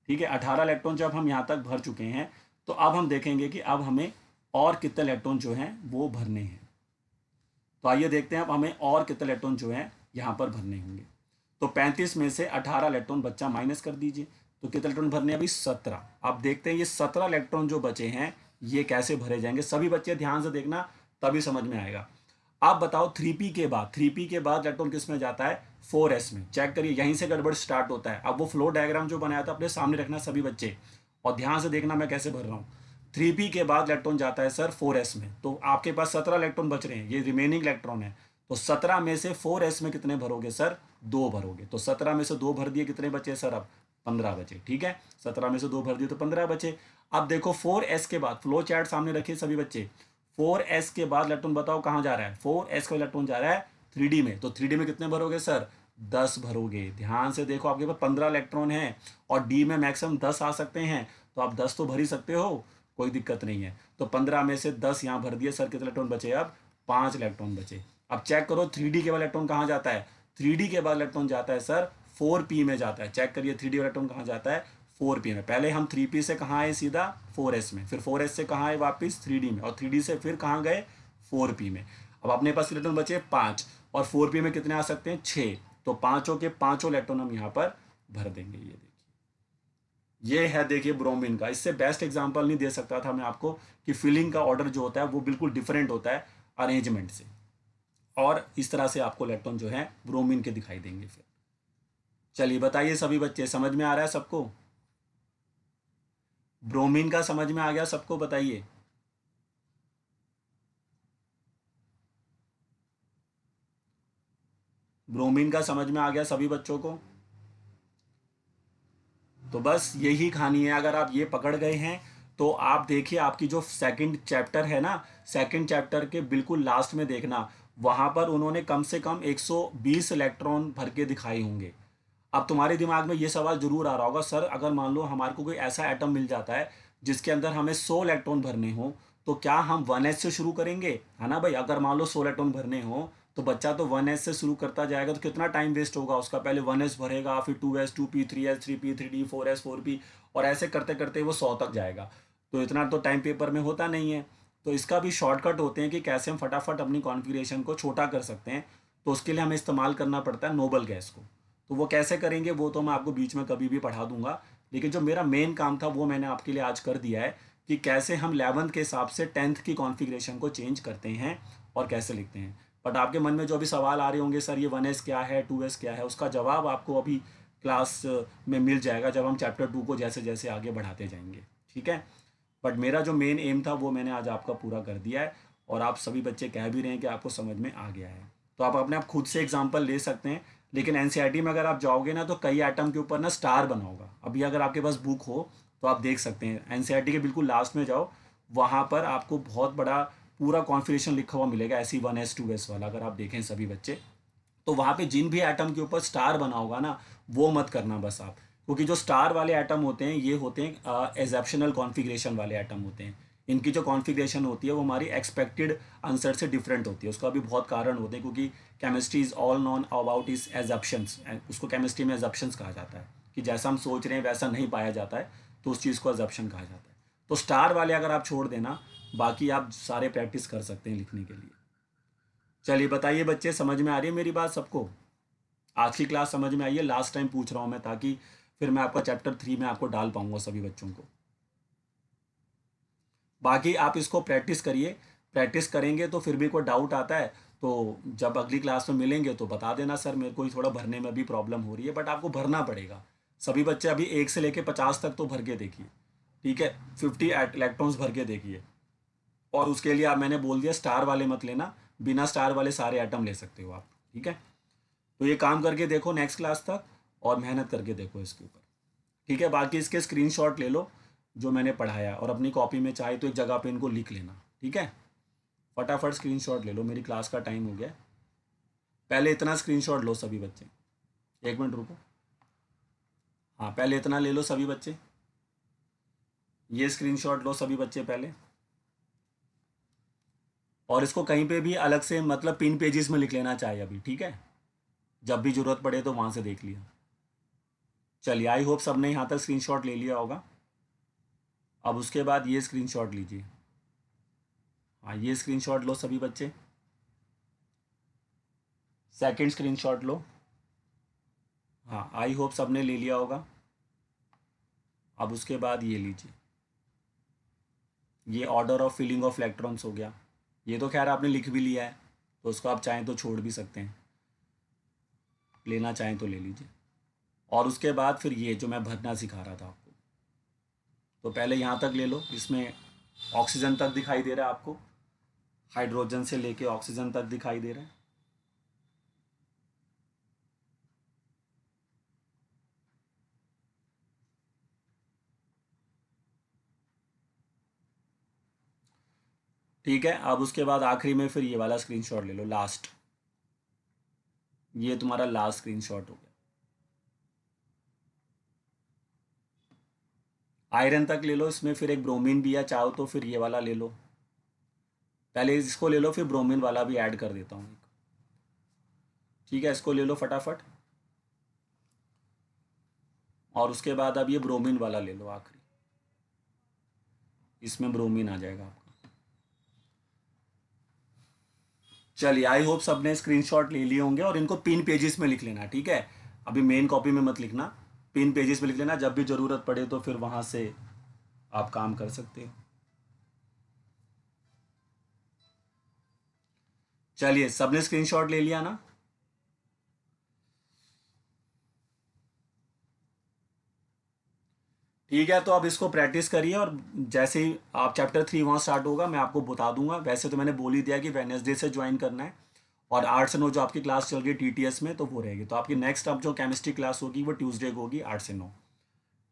ठीक है। 18 इलेक्ट्रॉन जब हम यहाँ तक भर चुके हैं, तो अब हम देखेंगे कि अब हमें और कितने इलेक्ट्रॉन जो हैं वो भरने हैं। तो आइए देखते हैं अब हमें और कितने इलेक्ट्रॉन जो हैं यहाँ पर भरने होंगे। तो 35 में से 18 इलेक्ट्रॉन बच्चा माइनस कर दीजिए, तो कितने इलेक्ट्रॉन भरने हैं अभी 17। अब देखते हैं ये 17 इलेक्ट्रॉन जो बचे हैं ये कैसे भरे जाएंगे। सभी बच्चे ध्यान से देखना तभी समझ में आएगा। आप बताओ 3p के बाद, 3p के बाद इलेक्ट्रॉन किस में जाता है, 4s में। चेक करिए, यहीं से गड़बड़ स्टार्ट होता है। अब वो फ्लो डायग्राम जो बनाया था अपने सामने रखना सभी बच्चे, और ध्यान से देखना मैं कैसे भर रहा हूँ। 3p के बाद इलेक्ट्रॉन जाता है सर 4s में, तो आपके पास 17 इलेक्ट्रॉन बच रहे हैं, ये रिमेनिंग इलेक्ट्रॉन है। तो 17 में से 4s में कितने भरोगे सर, 2 भरोगे। तो 17 में से 2 भर दिए, कितने बचे सर अब, 15 बचे। ठीक है, 17 में से 2 भर दिए तो 15 बचे। अब देखो 4s के बाद, फ्लो चार्ट सामने रखिए सभी बच्चे, 4s के बाद इलेक्ट्रॉन बताओ कहाँ जा रहा है, 4s का इलेक्ट्रॉन जा रहा है 3d में। तो 3d में कितने भरोगे सर, 10 भरोगे। ध्यान से देखो, आपके पास 15 इलेक्ट्रॉन है और डी में मैक्सिमम 10 आ सकते हैं, तो आप 10 तो भर ही सकते हो, कोई दिक्कत नहीं है। तो 15 में से 10 यहाँ भर दिए सर, कितने इलेक्ट्रॉन बचे, अब 5 इलेक्ट्रॉन बचे। अब चेक करो 3d के बाद इलेक्ट्रॉन कहाँ जाता है, 3d के बाद इलेक्ट्रॉन जाता है सर 4p में जाता है। चेक करिए 3d इलेक्ट्रॉन कहाँ जाता है, 4p में। पहले हम 3p से कहाँ आए, सीधा 4s में, फिर 4s से कहाँ आए वापस 3d में, और 3d से फिर कहाँ गए 4p में। अब अपने पास इलेक्ट्रॉन बचे 5, और 4p में कितने आ सकते हैं, 6। तो पांचों के पांचों इलेक्ट्रॉन हम यहाँ पर भर देंगे। ये देखिए, ये है देखिए ब्रोमीन का। इससे बेस्ट एग्जांपल नहीं दे सकता था मैं आपको कि फिलिंग का ऑर्डर जो होता है वो बिल्कुल डिफरेंट होता है अरेंजमेंट से, और इस तरह से आपको इलेक्ट्रॉन जो है ब्रोमीन के दिखाई देंगे। फिर चलिए बताइए सभी बच्चे, समझ में आ रहा है सबको, ब्रोमीन का समझ में आ गया सबको, बताइए। ब्रोमीन का समझ में आ गया सभी बच्चों को। तो बस यही कहानी है, अगर आप ये पकड़ गए हैं तो आप देखिए, आपकी जो सेकंड चैप्टर है ना, सेकंड चैप्टर के बिल्कुल लास्ट में देखना, वहां पर उन्होंने कम से कम 120 इलेक्ट्रॉन भर के दिखाए होंगे। अब तुम्हारे दिमाग में ये सवाल जरूर आ रहा होगा, सर अगर मान लो हमारे को कोई ऐसा एटम मिल जाता है जिसके अंदर हमें 100 इलेक्ट्रॉन भरने हो, तो क्या हम 1s से शुरू करेंगे, है ना भाई। अगर मान लो 100 इलेक्ट्रॉन भरने हो तो बच्चा तो 1s से शुरू करता जाएगा, तो कितना टाइम वेस्ट होगा उसका। पहले 1s भरेगा, फिर 2s 2p 3s 3p 3d 4s 4p, और ऐसे करते करते वो 100 तक जाएगा। तो इतना तो टाइम पेपर में होता नहीं है। तो इसका भी शॉर्टकट होते हैं कि कैसे हम फटाफट अपनी कॉन्फ़िगरेशन को छोटा कर सकते हैं। तो उसके लिए हमें इस्तेमाल करना पड़ता है नोबल गैस को। तो वो कैसे करेंगे वो तो मैं आपको बीच में कभी भी पढ़ा दूंगा, लेकिन जो मेरा मेन काम था वो मैंने आपके लिए आज कर दिया है, कि कैसे हम 11th के हिसाब से 10th की कॉन्फ़िगरेशन को चेंज करते हैं और कैसे लिखते हैं। बट आपके मन में जो भी सवाल आ रहे होंगे, सर ये 1s क्या है, 2s क्या है, उसका जवाब आपको अभी क्लास में मिल जाएगा जब हम चैप्टर 2 को जैसे जैसे आगे बढ़ाते जाएंगे। ठीक है, बट मेरा जो मेन एम था वो मैंने आज आपका पूरा कर दिया है, और आप सभी बच्चे कह भी रहे हैं कि आपको समझ में आ गया है। तो आप अपने आप खुद से एग्जाम्पल ले सकते हैं, लेकिन एनसीईआरटी में अगर आप जाओगे ना तो कई आइटम के ऊपर ना स्टार बना होगा। अभी अगर आपके पास बुक हो तो आप देख सकते हैं, एनसीईआरटी के बिल्कुल लास्ट में जाओ, वहाँ पर आपको बहुत बड़ा पूरा कॉन्फ़िगरेशन लिखा हुआ मिलेगा, ऐसी 1s 2s वाला। अगर आप देखें सभी बच्चे, तो वहाँ पे जिन भी एटम के ऊपर स्टार बना होगा ना, वो मत करना बस आप, क्योंकि जो स्टार वाले एटम होते हैं ये होते हैं एक्सेप्शनल कॉन्फ़िगरेशन वाले एटम होते हैं। इनकी जो कॉन्फ़िगरेशन होती है वो हमारी एक्सपेक्टेड आंसर से डिफरेंट होती है। उसका भी बहुत कारण होते हैं, क्योंकि chemistry is all non about is assumptions, उसको केमिस्ट्री में एजप्शंस कहा जाता है, कि जैसा हम सोच रहे हैं वैसा नहीं पाया जाता है, तो उस चीज़ को एजप्शन कहा जाता है। तो स्टार वाले अगर आप छोड़ देना, बाकी आप सारे प्रैक्टिस कर सकते हैं लिखने के लिए। चलिए बताइए बच्चे, समझ में आ रही है मेरी बात सबको, आज की क्लास समझ में आई है। लास्ट टाइम पूछ रहा हूँ मैं, ताकि फिर मैं आपका चैप्टर 3 में आपको डाल पाऊंगा सभी बच्चों को। बाकी आप इसको प्रैक्टिस करिए, प्रैक्टिस करेंगे तो फिर भी कोई डाउट आता है तो जब अगली क्लास में मिलेंगे तो बता देना, सर मेरे को ही थोड़ा भरने में भी प्रॉब्लम हो रही है। बट आपको भरना पड़ेगा। सभी बच्चे अभी 1 से लेके 50 तक तो भर के देखिए, ठीक है, 50 इलेक्ट्रॉन्स भर के देखिए। और उसके लिए आप, मैंने बोल दिया स्टार वाले मत लेना, बिना स्टार वाले सारे आइटम ले सकते हो आप। ठीक है, तो ये काम करके देखो नेक्स्ट क्लास तक, और मेहनत करके देखो इसके ऊपर। ठीक है, बाकी इसके स्क्रीनशॉट ले लो जो मैंने पढ़ाया, और अपनी कॉपी में चाहे तो एक जगह पे इनको लिख लेना। ठीक है, फटाफट स्क्रीनशॉट ले लो, मेरी क्लास का टाइम हो गया है। पहले इतना स्क्रीनशॉट लो सभी बच्चे, 1 मिनट रुको। हाँ, पहले इतना ले लो सभी बच्चे, ये स्क्रीनशॉट लो सभी बच्चे पहले, और इसको कहीं पे भी अलग से मतलब पिन पेजेस में लिख लेना चाहिए अभी। ठीक है, जब भी ज़रूरत पड़े तो वहाँ से देख लिया। चलिए, आई होप सबने यहाँ तक स्क्रीनशॉट ले लिया होगा। अब उसके बाद ये स्क्रीनशॉट लीजिए। हाँ, ये स्क्रीनशॉट लो सभी बच्चे, सेकंड स्क्रीनशॉट लो। हाँ, आई होप सबने ले लिया होगा। अब उसके बाद ये लीजिए, ये order of filling of electrons हो गया। ये तो खैर आपने लिख भी लिया है। तो उसको आप चाहें तो छोड़ भी सकते हैं, लेना चाहें तो ले लीजिए। और उसके बाद फिर ये जो मैं भरना सिखा रहा था आपको, तो पहले यहाँ तक ले लो, इसमें ऑक्सीजन तक दिखाई दे रहा है आपको, हाइड्रोजन से लेके ऑक्सीजन तक दिखाई दे रहा है। ठीक है, अब उसके बाद आखिरी में फिर ये वाला स्क्रीनशॉट ले लो, लास्ट, ये तुम्हारा लास्ट स्क्रीनशॉट हो गया। आयरन तक ले लो, इसमें फिर एक ब्रोमीन भी है, चाहो तो फिर ये वाला ले लो, पहले इसको ले लो फिर ब्रोमीन वाला भी ऐड कर देता हूँ। ठीक है, इसको ले लो फटाफट, और उसके बाद अब ये ब्रोमीन वाला ले लो आखिरी, इसमें ब्रोमीन आ जाएगा आपका। चलिए, आई होप सबने स्क्रीनशॉट ले लिए होंगे, और इनको पिन पेजेस में लिख लेना, ठीक है, अभी मेन कॉपी में मत लिखना, पिन पेजेस में लिख लेना, जब भी ज़रूरत पड़े तो फिर वहाँ से आप काम कर सकते हो। चलिए, सबने स्क्रीनशॉट ले लिया ना? ठीक है, तो अब इसको प्रैक्टिस करिए, और जैसे ही आप चैप्टर 3 वहाँ स्टार्ट होगा मैं आपको बता दूंगा। वैसे तो मैंने बोल ही दिया कि वेडनेसडे से ज्वाइन करना है, और 8 से 9 जो आपकी क्लास चल रही है टीटीएस में, तो वो रहेगी। तो आपकी नेक्स्ट अब जो केमिस्ट्री क्लास होगी वो ट्यूसडे को होगी 8 से 9।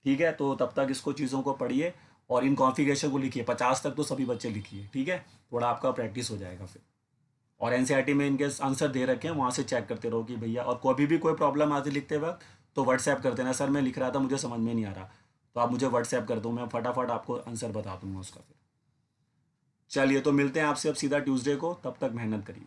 ठीक है, तो तब तक इसको चीज़ों को पढ़िए और इन कॉन्फ़िगरेशन को लिखिए, 50 तक तो सभी बच्चे लिखिए, ठीक है, थोड़ा आपका प्रैक्टिस हो जाएगा फिर। और एनसीईआरटी में इनके आंसर दे रखे हैं, वहाँ से चेक करते रहो कि भैया, और कभी भी कोई प्रॉब्लम आती लिखते वक्त तो व्हाट्सएप कर देना, सर मैं लिख रहा था मुझे समझ में नहीं आ रहा, तो आप मुझे व्हाट्सएप कर दो, मैं फटाफट आपको आंसर बता दूंगा उसका फिर। चलिए, तो मिलते हैं आपसे अब सीधा ट्यूसडे को, तब तक मेहनत करिए।